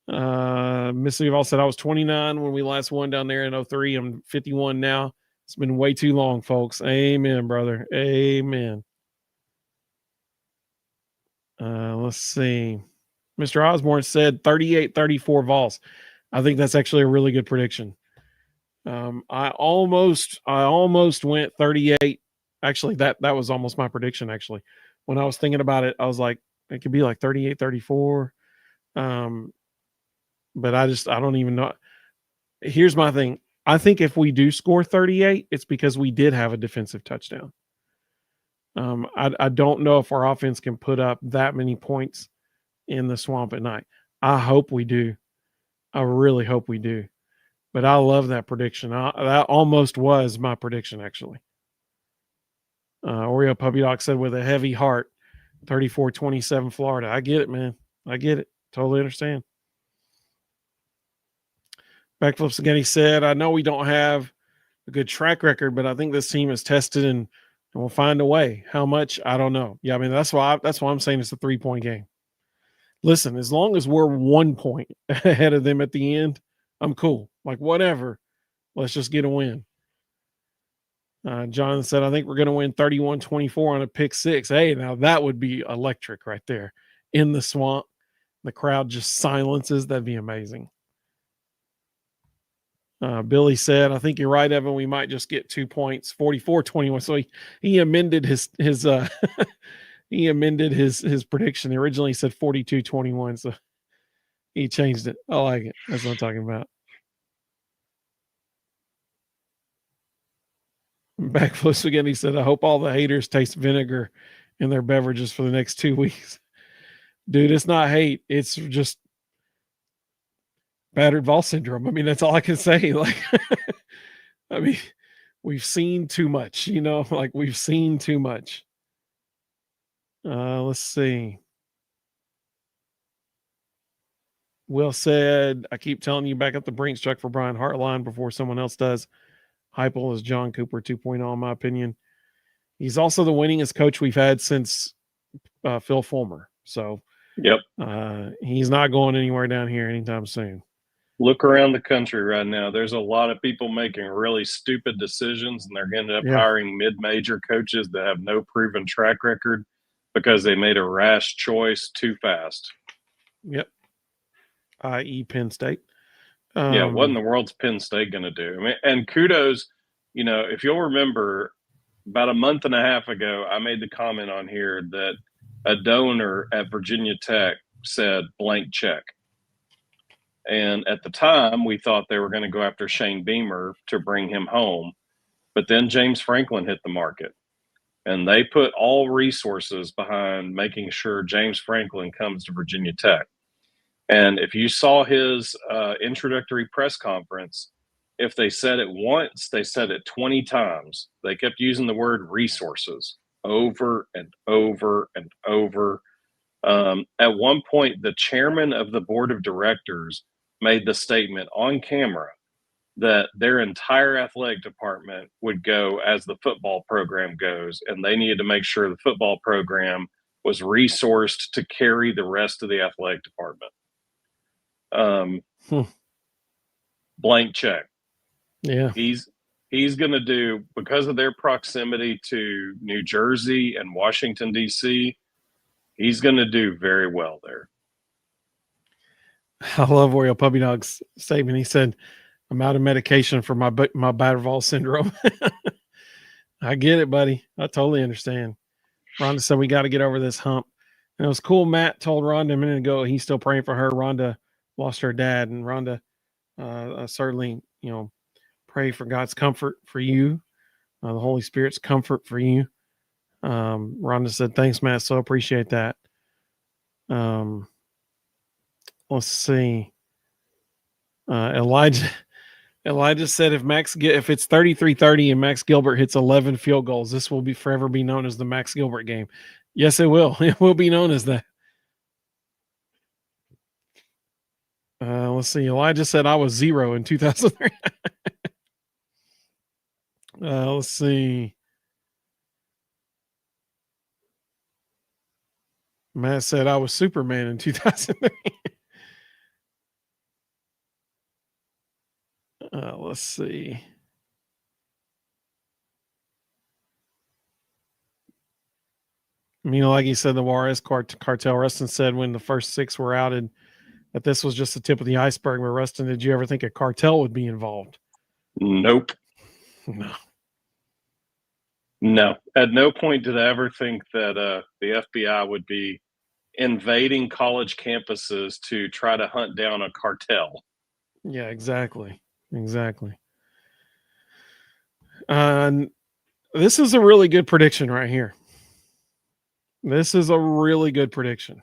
Missy Duval said I was 29 when we last won down there in 2003. I'm 51 now. It's been way too long, folks. Amen, brother. Amen. Let's see. Mr. Osborne said 38-34 Vols. I think that's actually a really good prediction. I almost went 38. Actually, that was almost my prediction, actually. When I was thinking about it, I was like, it could be like 38-34. But I don't even know. Here's my thing. I think if we do score 38, it's because we did have a defensive touchdown. I don't know if our offense can put up that many points in the Swamp at night. I hope we do. I really hope we do. But I love that prediction. That almost was my prediction, actually. Oreo Puppy Dog said with a heavy heart, 34-27 Florida. I get it, man. I get it. Totally understand. Backflip Spaghetti said, I know we don't have a good track record, but I think this team is tested and we'll find a way. How much? I don't know. Yeah, I mean, that's why I'm saying it's a 3-point game. Listen, as long as we're 1 point ahead of them at the end, I'm cool. Like, whatever. Let's just get a win. John said, I think we're going to win 31-24 on a pick six. Hey, now that would be electric right there in the swamp. The crowd just silences. That'd be amazing. Billy said, I think you're right, Evan. We might just get 2 points, 44-21. So he amended his he amended his prediction. Originally he said 42-21. So he changed it. I like it. That's what I'm talking about. Backflips again. He said, I hope all the haters taste vinegar in their beverages for the next 2 weeks. Dude, it's not hate. It's just battered Vol syndrome. I mean, that's all I can say. Like, I mean, we've seen too much, like we've seen too much. Let's see. Will said, I keep telling you back up the Brinks truck for Brian Hartline before someone else does. Heupel is John Cooper 2.0, in my opinion. He's also the winningest coach we've had since Phil Fulmer. So, yep, he's not going anywhere down here anytime soon. Look around the country right now. There's a lot of people making really stupid decisions, and they're going to end up hiring mid-major coaches that have no proven track record because they made a rash choice too fast. Yep. I.e. Penn State. What in the world's Penn State going to do? I mean, and kudos, if you'll remember, about a month and a half ago, I made the comment on here that a donor at Virginia Tech said blank check. And at the time, we thought they were going to go after Shane Beamer to bring him home. But then James Franklin hit the market. And they put all resources behind making sure James Franklin comes to Virginia Tech. And if you saw his introductory press conference, if they said it once, they said it 20 times. They kept using the word resources over and over and over. At one point, the chairman of the board of directors made the statement on camera that their entire athletic department would go as the football program goes, and they needed to make sure the football program was resourced to carry the rest of the athletic department. Blank check. Yeah. He's going to do, because of their proximity to New Jersey and Washington, D.C., he's going to do very well there. I love Oreo Puppy Dog's statement. He said, I'm out of medication for my Batterval syndrome. I get it, buddy. I totally understand. Rhonda said, we got to get over this hump. And it was cool. Matt told Rhonda a minute ago, he's still praying for her. Rhonda lost her dad, and Rhonda certainly, pray for God's comfort for you, the Holy Spirit's comfort for you. Rhonda said, thanks, Matt. So appreciate that. Let's see. Elijah said, if it's 33-30 and Max Gilbert hits 11 field goals, this will forever be known as the Max Gilbert game. Yes, it will. It will be known as that. Let's see. Elijah said I was 0 in 2003. Let's see. Matt said I was Superman in 2003. Let's see. Like he said, the Juarez cartel, Ruston said when the first 6 were outed that this was just the tip of the iceberg. But Ruston, did you ever think a cartel would be involved? Nope. No. At no point did I ever think that the FBI would be invading college campuses to try to hunt down a cartel. Yeah, exactly. This is a really good prediction right here. This is a really good prediction.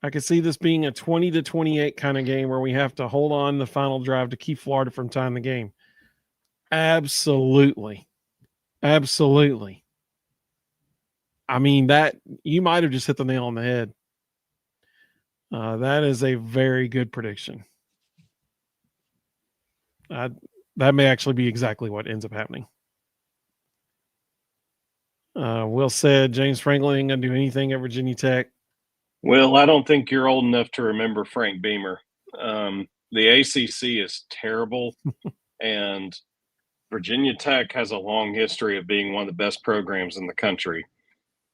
I could see this being a 20-28 kind of game where we have to hold on the final drive to keep Florida from tying the game. Absolutely. Absolutely. I mean, that you might have just hit the nail on the head. That is a very good prediction. That may actually be exactly what ends up happening. Will said James Franklin ain't going to do anything at Virginia Tech. Well, I don't think you're old enough to remember Frank Beamer. The ACC is terrible, and Virginia Tech has a long history of being one of the best programs in the country.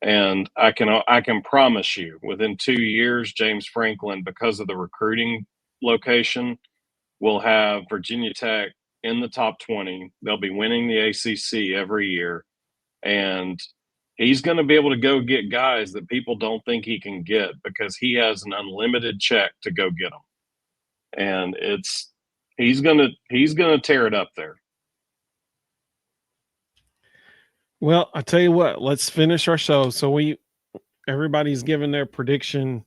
And I can promise you, within 2 years, James Franklin, because of the recruiting location, will have Virginia Tech in the top 20. They'll be winning the ACC every year, and he's going to be able to go get guys that people don't think he can get because he has an unlimited check to go get them. And he's gonna tear it up there. Well, I tell you what, let's finish our show. So everybody's given their prediction.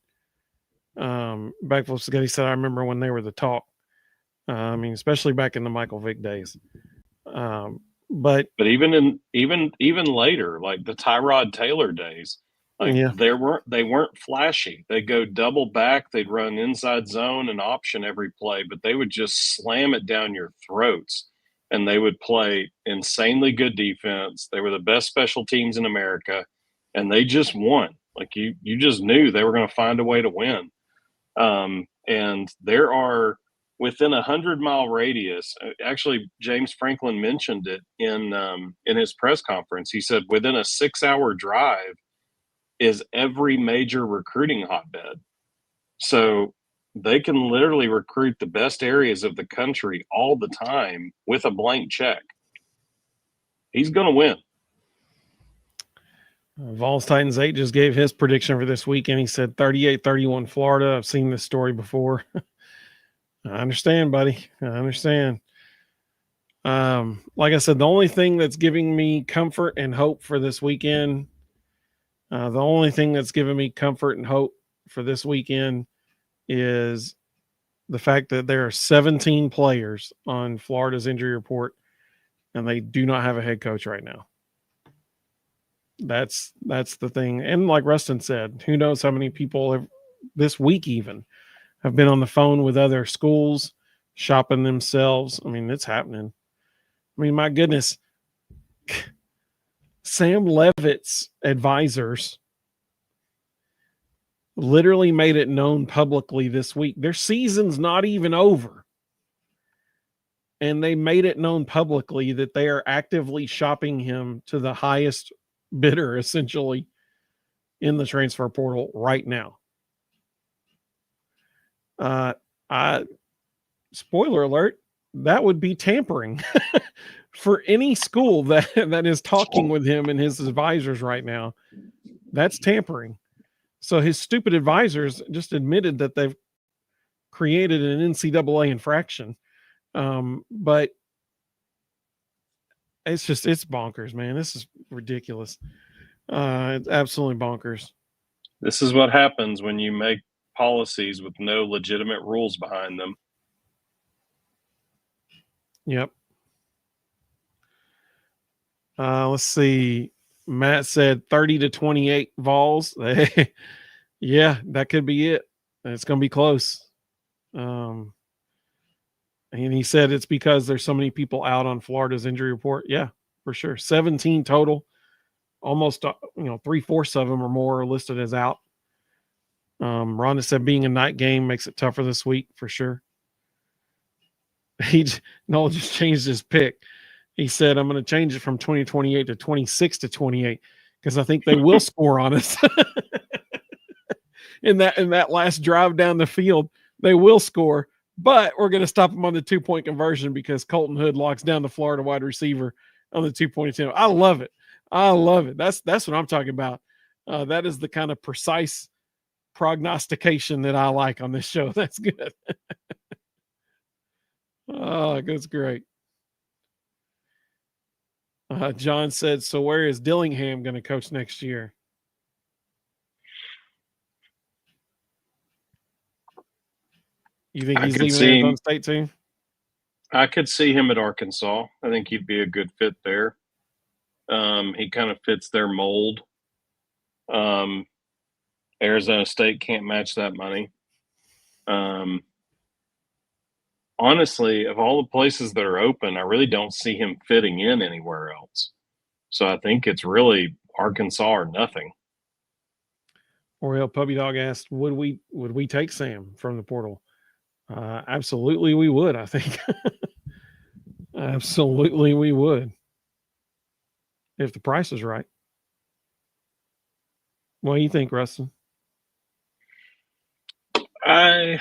Backflip Spaghetti said, I remember when they were the talk. I mean, especially back in the Michael Vick days. But even later, like the Tyrod Taylor days, like yeah, they weren't flashy. They'd go double back, they'd run inside zone and option every play, but they would just slam it down your throats. And they would play insanely good defense. They were the best special teams in America, and they just won. Like you just knew they were going to find a way to win. And there are within 100-mile radius. Actually, James Franklin mentioned it in his press conference. He said within a 6-hour drive is every major recruiting hotbed. So they can literally recruit the best areas of the country all the time with a blank check. He's going to win. Vols Titans 8 just gave his prediction for this weekend. He said 38-31 Florida. I've seen this story before. I understand, buddy. I understand. Like I said, the only thing that's giving me comfort and hope for this weekend, is the fact that there are 17 players on Florida's injury report, and they do not have a head coach right now. That's the thing. And like Ruston said, who knows how many people have this week even have been on the phone with other schools shopping themselves. I mean, it's happening. I mean, my goodness, Sam Levitt's advisors literally made it known publicly this week. Their season's not even over. And they made it known publicly that they are actively shopping him to the highest bidder, essentially, in the transfer portal right now. Spoiler alert, that would be tampering for any school that is talking with him and his advisors right now. That's tampering. So his stupid advisors just admitted that they've created an NCAA infraction. But it's bonkers, man. This is ridiculous. It's absolutely bonkers. This is what happens when you make policies with no legitimate rules behind them. Yep. Let's see. Matt said 30-28 Vols. Yeah, that could be it. It's going to be close. And he said it's because there's so many people out on Florida's injury report. Yeah, for sure. 17 total. Almost, 3/4 of them or more are listed as out. Rhonda said being a night game makes it tougher this week for sure. Noel just changed his pick. He said, I'm going to change it from 20-28 to 26-28 because I think they will score on us. in that last drive down the field, they will score, but we're going to stop them on the 2-point conversion because Colton Hood locks down the Florida wide receiver on the 2-point attempt. I love it. That's what I'm talking about. That is the kind of precise prognostication that I like on this show. That's good. Oh, that's great. John said, so where is Dillingham going to coach next year? You think he's leaving Arizona State too? I could see him at Arkansas. I think he'd be a good fit there. He kind of fits their mold. Arizona State can't match that money. Honestly, of all the places that are open, I really don't see him fitting in anywhere else. So I think it's really Arkansas or nothing. Oriel Puppy Dog asked, would we take Sam from the portal? Absolutely we would, I think. Absolutely, we would. If the price is right. What do you think, Rustin? I'd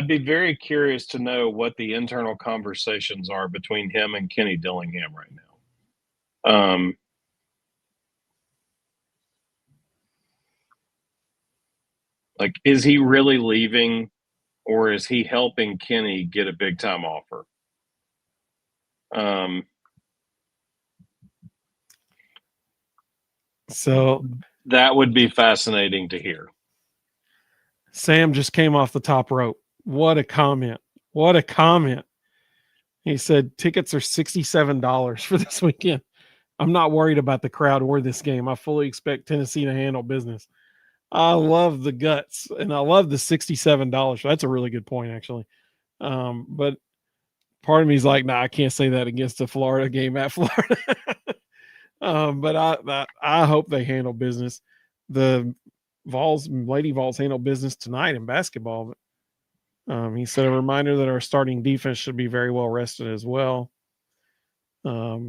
be very curious to know what the internal conversations are between him and Kenny Dillingham right now. Like, is he really leaving, or is he helping Kenny get a big time offer? So that would be fascinating to hear. Sam just came off the top rope. What a comment. What a comment. He said tickets are $67 for this weekend. I'm not worried about the crowd or this game. I fully expect Tennessee to handle business. I love the guts and I love the $67. That's a really good point, actually. But part of me is like, nah, I can't say that against the Florida game at Florida. But I hope they handle business. The Lady Vols handle business tonight in basketball. But he said a reminder that our starting defense should be very well rested as well. I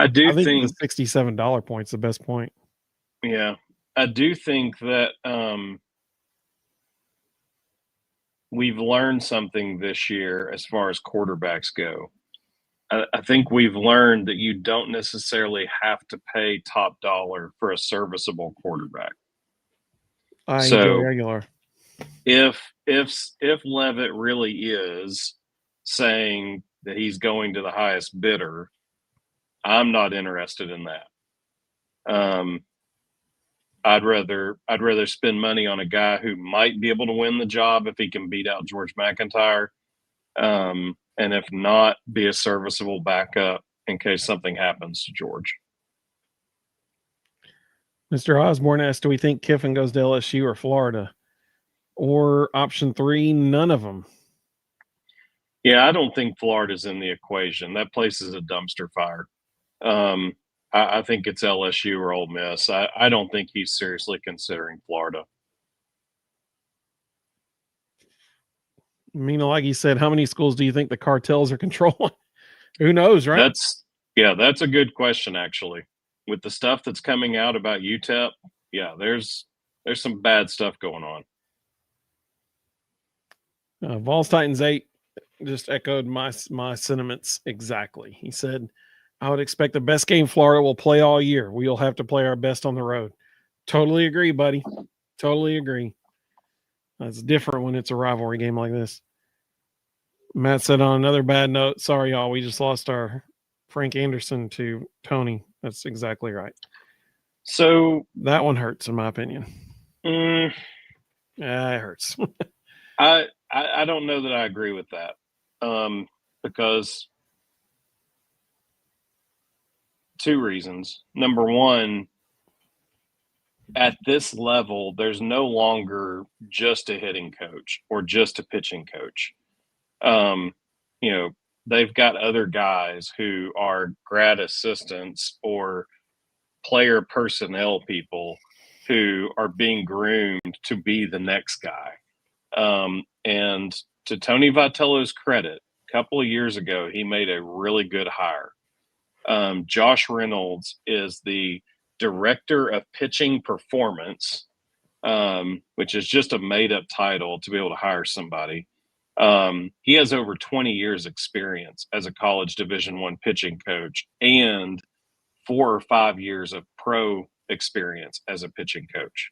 think the $67 point's the best point. Yeah, I do think that we've learned something this year as far as quarterbacks go. I think we've learned that you don't necessarily have to pay top dollar for a serviceable quarterback. AJ Regular. If Levitt really is saying that he's going to the highest bidder, I'm not interested in that. I'd rather spend money on a guy who might be able to win the job if he can beat out George McIntyre, and if not, be a serviceable backup in case something happens to George. Mr. Osborne asked, do we think Kiffin goes to LSU or Florida? Or option 3, none of them? Yeah, I don't think Florida's in the equation. That place is a dumpster fire. I think it's LSU or Ole Miss. I don't think he's seriously considering Florida. Mina, like you said, how many schools do you think the cartels are controlling? Who knows, right? That's a good question, actually. With the stuff that's coming out about UTEP, yeah, there's some bad stuff going on. Vols Titans 8 just echoed my sentiments exactly. He said, I would expect the best game Florida will play all year. We'll have to play our best on the road. Totally agree, buddy. Totally agree. It's different when it's a rivalry game like this. Matt said on another bad note, sorry, y'all, we just lost our Frank Anderson to Tony. That's exactly right. So that one hurts, in my opinion. Yeah, it hurts. I don't know that I agree with that, because two reasons. Number one, at this level, there's no longer just a hitting coach or just a pitching coach. They've got other guys who are grad assistants or player personnel people who are being groomed to be the next guy. And to Tony Vitello's credit, a couple of years ago, he made a really good hire. Josh Reynolds is the director of pitching performance, which is just a made-up title to be able to hire somebody. He has over 20 years experience as a college Division I pitching coach and 4 or 5 years of pro experience as a pitching coach.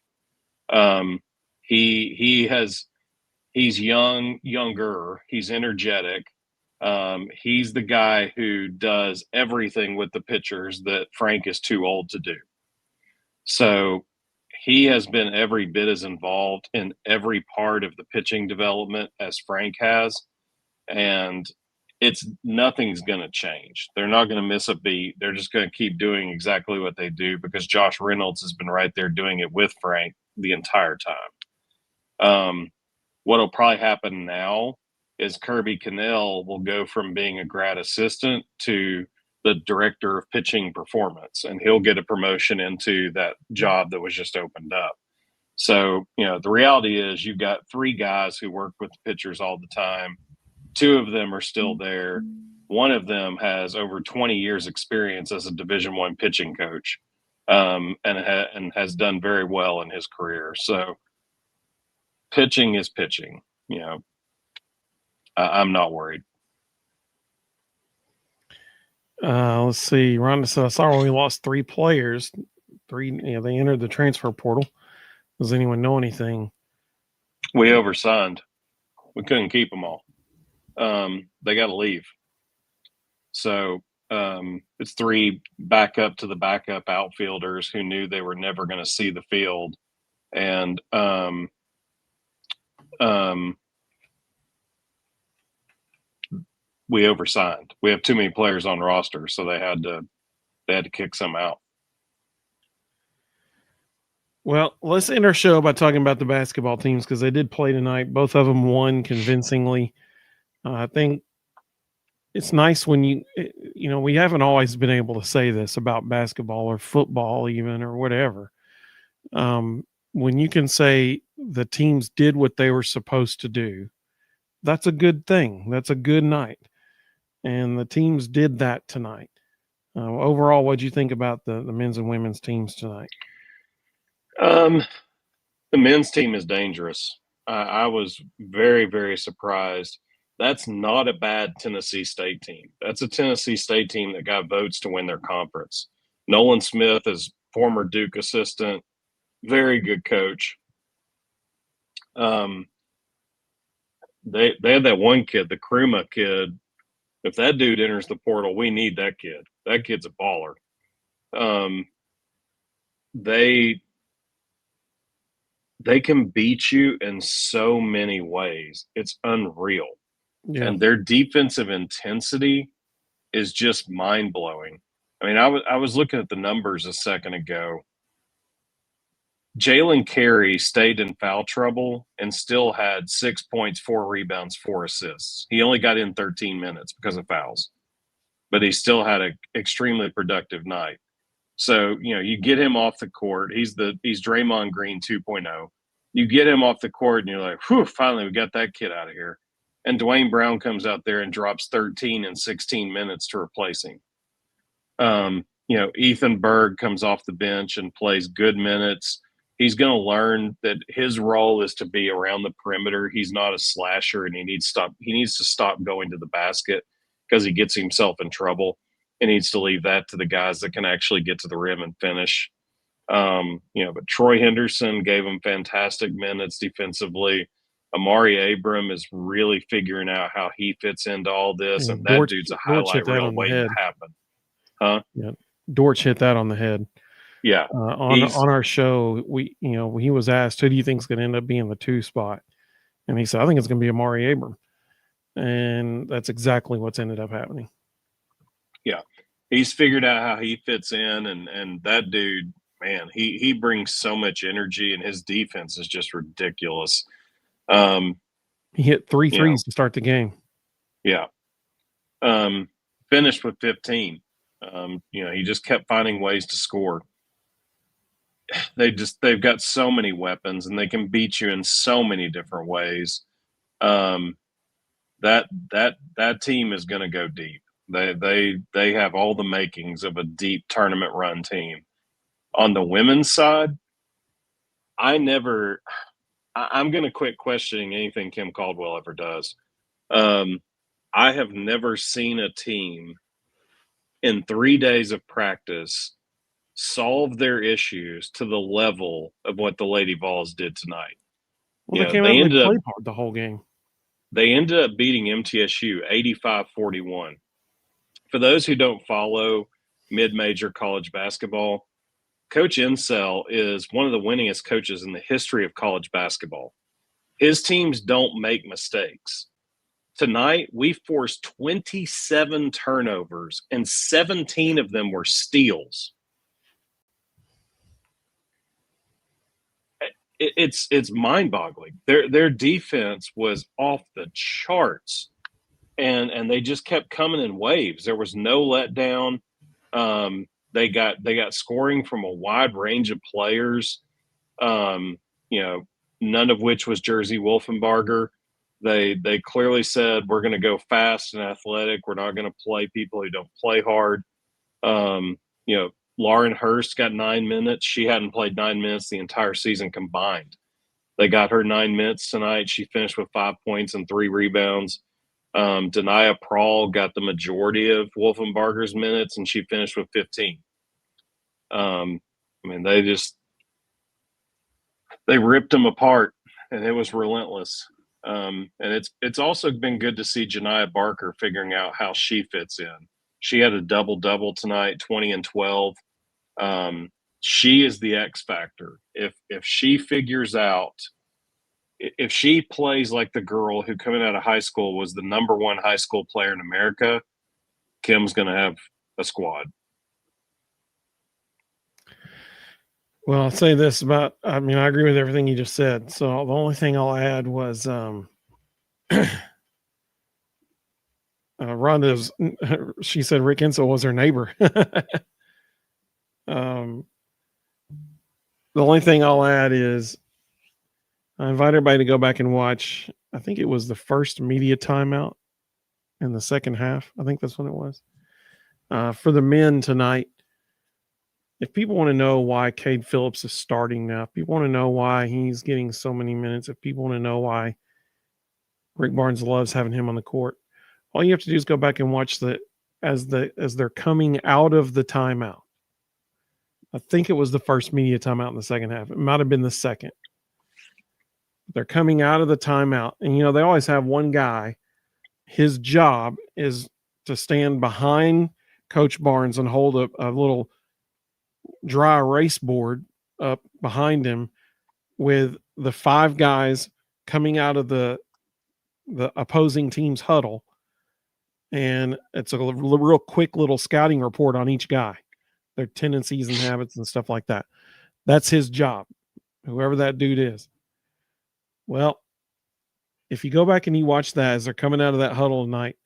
He's younger, he's energetic. He's the guy who does everything with the pitchers that Frank is too old to do. So he has been every bit as involved in every part of the pitching development as Frank has. And nothing's going to change. They're not going to miss a beat. They're just going to keep doing exactly what they do because Josh Reynolds has been right there doing it with Frank the entire time. What'll probably happen now is Kirby Cannell will go from being a grad assistant to the director of pitching performance, and he'll get a promotion into that job that was just opened up. So, the reality is you've got 3 guys who work with the pitchers all the time. 2 of them are still there. One of them has over 20 years experience as a Division I pitching coach, and has done very well in his career. So pitching is pitching. I'm not worried. Let's see. Rhonda said, I saw we lost 3 players. They entered the transfer portal. Does anyone know anything? We oversigned. We couldn't keep them all. They got to leave. So it's 3 backup to the backup outfielders who knew they were never going to see the field. And we oversigned. We have too many players on roster, so they had to kick some out. Well, let's end our show by talking about the basketball teams because they did play tonight. Both of them won convincingly. I think it's nice when we haven't always been able to say this about basketball or football even or whatever. When you can say the teams did what they were supposed to do, that's a good thing. That's a good night. And the teams did that tonight. Overall, what do you think about the men's and women's teams tonight? The men's team is dangerous. I was very, very surprised. That's not a bad Tennessee State team. That's a Tennessee State team that got votes to win their conference. Nolan Smith is former Duke assistant, very good coach. They had that one kid, the Kruma kid. If that dude enters the portal, we need that kid. That kid's a baller. They can beat you in so many ways. It's unreal. Yeah. And their defensive intensity is just mind-blowing. I mean, I was looking at the numbers a second ago. Jalen Carey stayed in foul trouble and still had 6 points, 4 rebounds, 4 assists. He only got in 13 minutes because of fouls, but he still had an extremely productive night. So, you get him off the court. He's Draymond Green 2.0. You get him off the court and you're like, whew, finally we got that kid out of here. And Dwayne Brown comes out there and drops 13 in 16 minutes to replace him. Ethan Berg comes off the bench and plays good minutes. He's going to learn that his role is to be around the perimeter. He's not a slasher, and he needs to stop going to the basket because he gets himself in trouble. He needs to leave that to the guys that can actually get to the rim and finish. But Troy Henderson gave him fantastic minutes defensively. Amari Abram is really figuring out how he fits into all this, and that dude's a highlight reel waiting to happen. Huh? Yeah, Dortch hit that on the head. Yeah. On our show, he was asked, who do you think is going to end up being the 2 spot? And he said, I think it's going to be Amari Abram. And that's exactly what's ended up happening. Yeah. He's figured out how he fits in, and that dude, man, he brings so much energy, and his defense is just ridiculous. He hit 3 threes to start the game. Yeah. Finished with 15. He just kept finding ways to score. They've got so many weapons, and they can beat you in so many different ways. That team is going to go deep. They have all the makings of a deep tournament run team. On the women's side, I'm going to quit questioning anything Kim Caldwell ever does. I have never seen a team in 3 days of practice solve their issues to the level of what the Lady Vols did tonight. Well, they came out and they played hard the whole game. They ended up beating MTSU 85-41. For those who don't follow mid-major college basketball, Coach Insell is one of the winningest coaches in the history of college basketball. His teams don't make mistakes. Tonight, we forced 27 turnovers, and 17 of them were steals. It's mind-boggling. Their defense was off the charts, and they just kept coming in waves. There was no letdown. They got scoring from a wide range of players. none of which was Jersey Wolfenbarger. They clearly said we're going to go fast and athletic. We're not going to play people who don't play hard. Lauren Hurst got 9 minutes. She hadn't played 9 minutes the entire season combined. They got her 9 minutes tonight. She finished with 5 points and 3 rebounds. Denia Prawl got the majority of Wolfenbarger's minutes, and she finished with 15. They ripped them apart, and it was relentless. And it's also been good to see Janiah Barker figuring out how she fits in. She had a double-double tonight, 20 and 12. She is the X factor. If she figures out, if she plays like the girl who coming out of high school was the number one high school player in America, Kim's going to have a squad. Well, I'll say this about, I agree with everything you just said. So the only thing I'll add was Rhonda's, she said Rick Insel was her neighbor. The only thing I'll add is I invite everybody to go back and watch, I think it was the first media timeout in the second half. I think that's when it was. For the men tonight, if people want to know why Cade Phillips is starting now, if people want to know why he's getting so many minutes, if people want to know why Rick Barnes loves having him on the court, all you have to do is go back and watch as they're coming out of the timeout. I think it was the first media timeout in the second half. It might have been the second. They're coming out of the timeout, and they always have one guy. His job is to stand behind Coach Barnes and hold a little dry erase board up behind him with the 5 guys coming out of the opposing team's huddle. And it's a real quick little scouting report on each guy, their tendencies and habits and stuff like that. That's his job, whoever that dude is. Well, if you go back and you watch that as they're coming out of that huddle tonight,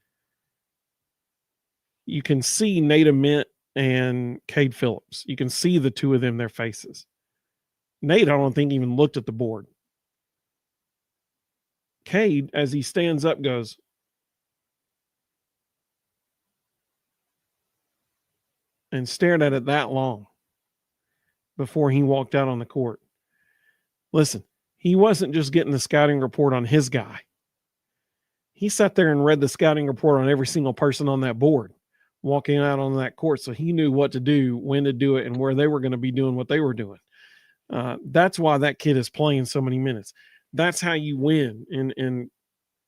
you can see Nate Ament and Cade Phillips. You can see the two of them, their faces. Nate, I don't think, even looked at the board. Cade, as he stands up, goes, and stared at it that long before he walked out on the court. Listen, he wasn't just getting the scouting report on his guy. He sat there and read the scouting report on every single person on that board walking out on that court, so he knew what to do, when to do it, and where they were going to be doing what they were doing. That's why that kid is playing so many minutes. That's how you win in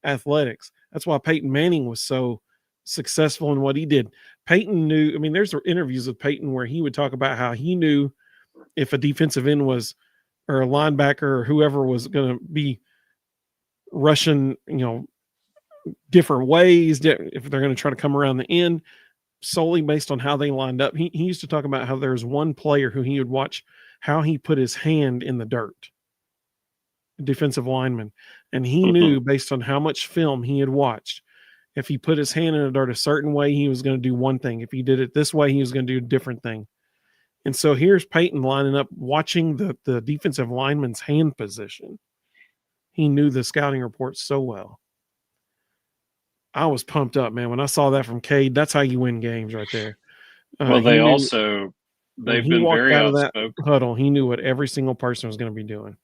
athletics. That's why Peyton Manning was so successful in what he did. Peyton knew, there's interviews with Peyton where he would talk about how he knew if a defensive end was, or a linebacker or whoever was going to be rushing, different ways, if they're going to try to come around the end, solely based on how they lined up. He used to talk about how there's one player who he would watch how he put his hand in the dirt, defensive lineman. And he knew based on how much film he had watched, if he put his hand in the dirt a certain way, he was going to do one thing. If he did it this way, he was going to do a different thing. And so here's Peyton lining up, watching the defensive lineman's hand position. He knew the scouting report so well. I was pumped up, man. When I saw that from Cade, that's how you win games right there. Well, they've been very out of that outspoken. Huddle, he knew what every single person was going to be doing.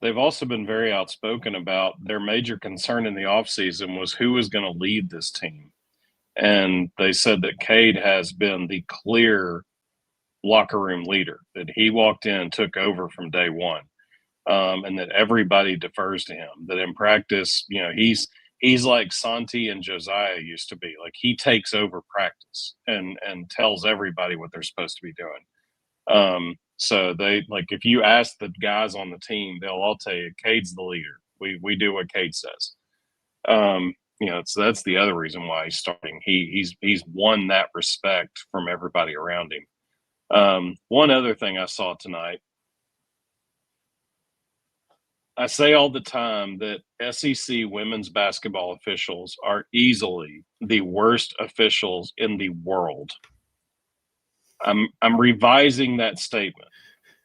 They've also been very outspoken about their major concern in the offseason was who was going to lead this team. And they said that Cade has been the clear locker room leader, that he walked in and took over from day one, and that everybody defers to him, that in practice, he's like Santi and Josiah used to be. Like, he takes over practice and tells everybody what they're supposed to be doing. So they, like, if you ask the guys on the team, they'll all tell you Cade's the leader. We do what Cade says. So that's the other reason why he's starting. He's won that respect from everybody around him. One other thing I saw tonight, I say all the time that SEC women's basketball officials are easily the worst officials in the world. I'm revising that statement.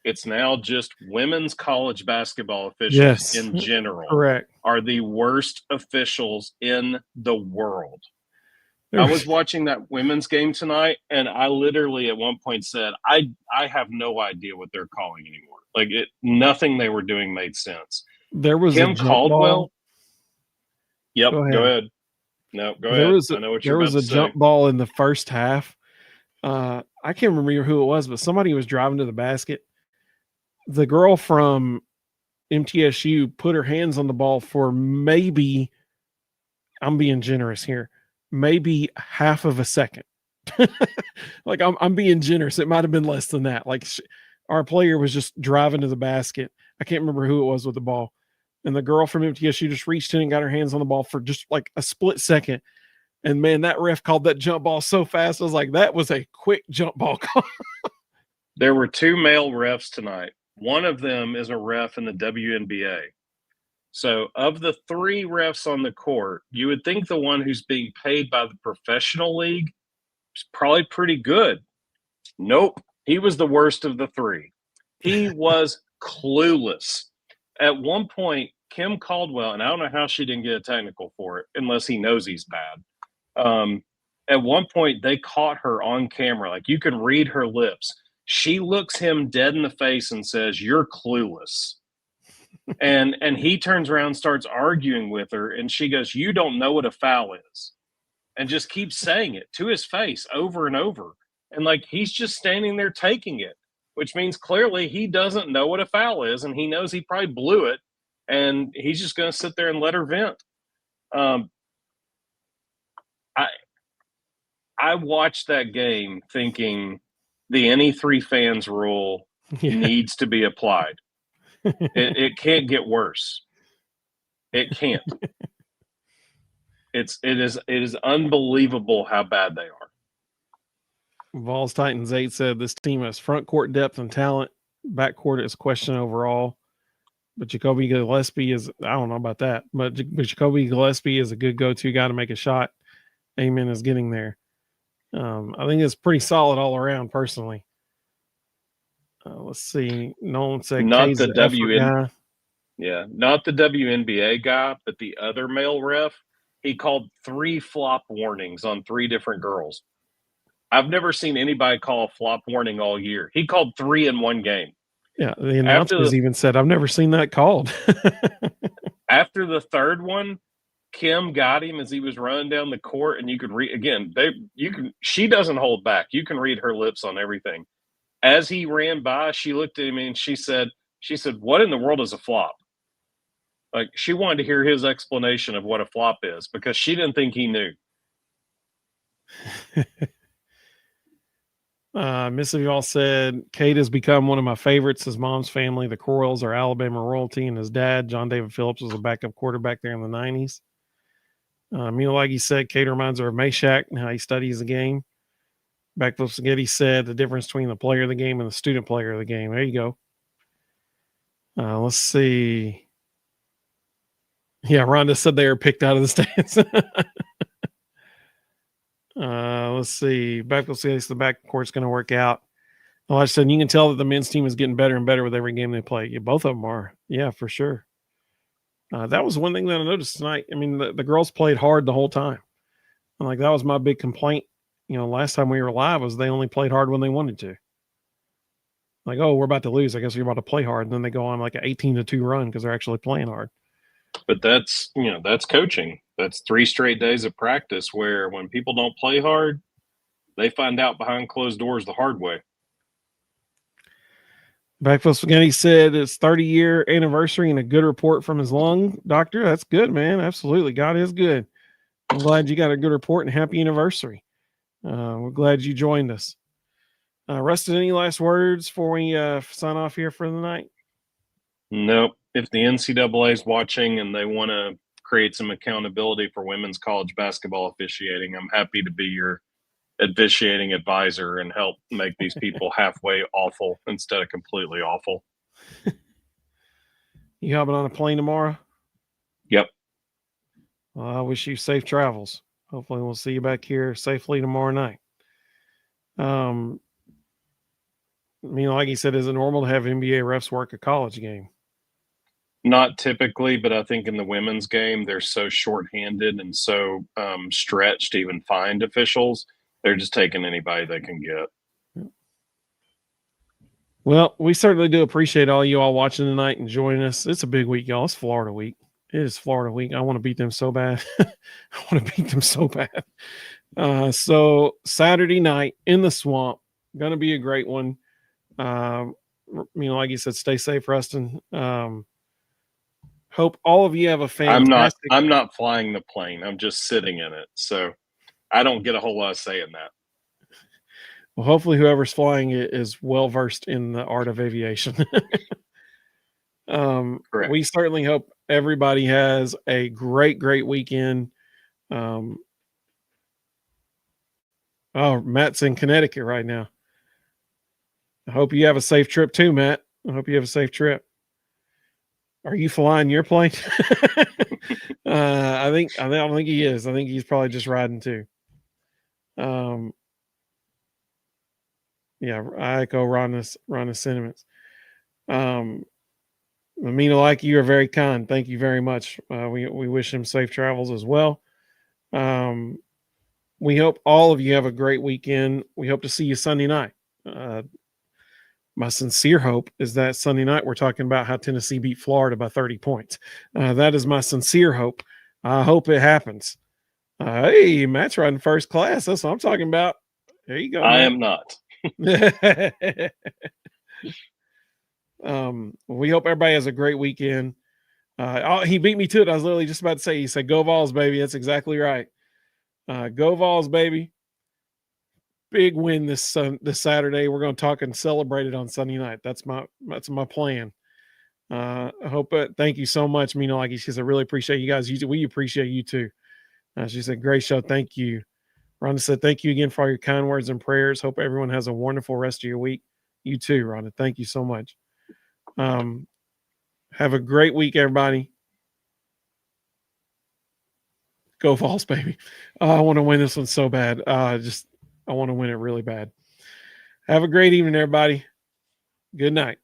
It's now just women's college basketball officials Yes, in general correct. are the worst officials in the world. I There was watching that women's game tonight, and I literally at one point said, I have no idea what they're calling anymore. Like nothing they were doing made sense. was a Kim jump Caldwell. ball. Yep, go ahead. No, go There ahead. was I know what there you're was about a to jump say. ball in the first half. I can't remember who it was, but somebody was driving to the basket. The girl from MTSU put her hands on the ball for maybe, I'm being generous here, maybe half of a second. Like I'm being generous. It might have been less than that. Like our player was just driving to the basket. I can't remember who it was with the ball. And the girl from MTSU just reached in and got her hands on the ball for just like a split second. And man, that ref called that jump ball so fast. I was like, that was a quick jump ball call. There were 2 male refs tonight. One of them is a ref in the WNBA. So, of the 3 refs on the court, you would think the one who's being paid by the professional league is probably pretty good. Nope. He was the worst of the 3. He was clueless. At one point, Kim Caldwell, and I don't know how she didn't get a technical for it, unless he knows he's bad. At one point, they caught her on camera. Like you can read her lips. She looks him dead in the face and says, "You're clueless." and he turns around and starts arguing with her, and she goes, "You don't know what a foul is," and just keeps saying it to his face over and over. And like he's just standing there taking it, which means clearly he doesn't know what a foul is, and he knows he probably blew it, and he's just going to sit there and let her vent. I watched that game thinking the any 3 fans rule needs to be applied. It can't get worse. It can't. It is unbelievable how bad they are. Vols Titans 8 said this team has front court depth and talent. Back court is question overall. But Jacoby Gillespie is, I don't know about that, but Jacoby Gillespie is a good go-to guy to make a shot. Amen is getting there. I think it's pretty solid all around, personally. Let's see. Nolan said Not K's the the effort guy. Yeah, not the WNBA guy, but the other male ref. He called 3 flop warnings on 3 different girls. I've never seen anybody call a flop warning all year. He called 3 in one game. Yeah, the announcers even said, "I've never seen that called." After the 3rd one, Kim got him as he was running down the court, and you could read again. She doesn't hold back. You can read her lips on everything. As he ran by, she looked at him and she said, "What in the world is a flop?" Like she wanted to hear his explanation of what a flop is because she didn't think he knew. Miss of y'all said Kate has become one of my favorites. His mom's family, the Coyles, are Alabama royalty, and his dad, John David Phillips, was a backup quarterback there in the 90s. Like said, Kate reminds her of Meshack and how he studies the game. Backflip Spaghetti said the difference between the player of the game and the student player of the game. There you go. Let's see. Yeah, Rhonda said they were picked out of the stands. Let's see. Backflip Spaghetti, the backcourt's going to work out. Well, I said you can tell that the men's team is getting better and better with every game they play. Yeah, both of them are. Yeah, for sure. That was one thing that I noticed tonight. I mean, the girls played hard the whole time. And like that was my big complaint. Last time we were live was they only played hard when they wanted to. Like, oh, we're about to lose. I guess we're about to play hard. And then they go on like an 18-2 run because they're actually playing hard. But that's coaching. That's 3 straight days of practice where when people don't play hard, they find out behind closed doors the hard way. Backflip Spaghetti said it's 30-year anniversary and a good report from his lung doctor. That's good, man. Absolutely. God is good. I'm glad you got a good report and happy anniversary. We're glad you joined us. Ruston, any last words before we sign off here for the night? Nope. If the NCAA is watching and they want to create some accountability for women's college basketball officiating, I'm happy to be your officiating advisor and help make these people halfway awful instead of completely awful. You hopping on a plane tomorrow? Yep. Well, I wish you safe travels. Hopefully we'll see you back here safely tomorrow night. mean, like he said, is it normal to have NBA refs work a college game? Not typically, but I think in the women's game, they're so shorthanded and so stretched to even find officials. They're just taking anybody they can get. Well, we certainly do appreciate all you all watching tonight and joining us. It's a big week, y'all. It's Florida week. It is Florida week. I want to beat them so bad. I want to beat them so bad. So Saturday night in the swamp, going to be a great one. Like you said, stay safe, Ruston. Hope all of you have a fantastic. I'm not flying the plane. I'm just sitting in it, so I don't get a whole lot of say in that. Well, hopefully, whoever's flying it is well versed in the art of aviation. We certainly hope everybody has a great weekend. Matt's in Connecticut right now. I hope you have a safe trip too, Matt. I hope you have a safe trip. Are you flying your plane? I don't think he is. I think he's probably just riding too. Yeah, I echo Rhonda's sentiments. Amina, like you are very kind. Thank you very much. We wish him safe travels as well. We hope all of you have a great weekend. We hope to see you Sunday night. My sincere hope is that Sunday night we're talking about how Tennessee beat Florida by 30 points. That is my sincere hope. I hope it happens. Hey, Matt's riding first class. That's what I'm talking about. There you go. I am not. We hope everybody has a great weekend. He beat me to it. I was literally just about to say, he said, "Go Vols, baby." That's exactly right. Go Vols, baby. Big win this Saturday. We're going to talk and celebrate it on Sunday night. That's my plan. I hope thank you so much, Mina. Like she said, I really appreciate you guys. We appreciate you too. She said, "Great show. Thank you." Rhonda said, "Thank you again for all your kind words and prayers. Hope everyone has a wonderful rest of your week." You too, Rhonda. Thank you so much. Have a great week, everybody. Go Vols, baby. I want to win this one so bad. I want to win it really bad. Have a great evening, everybody. Good night.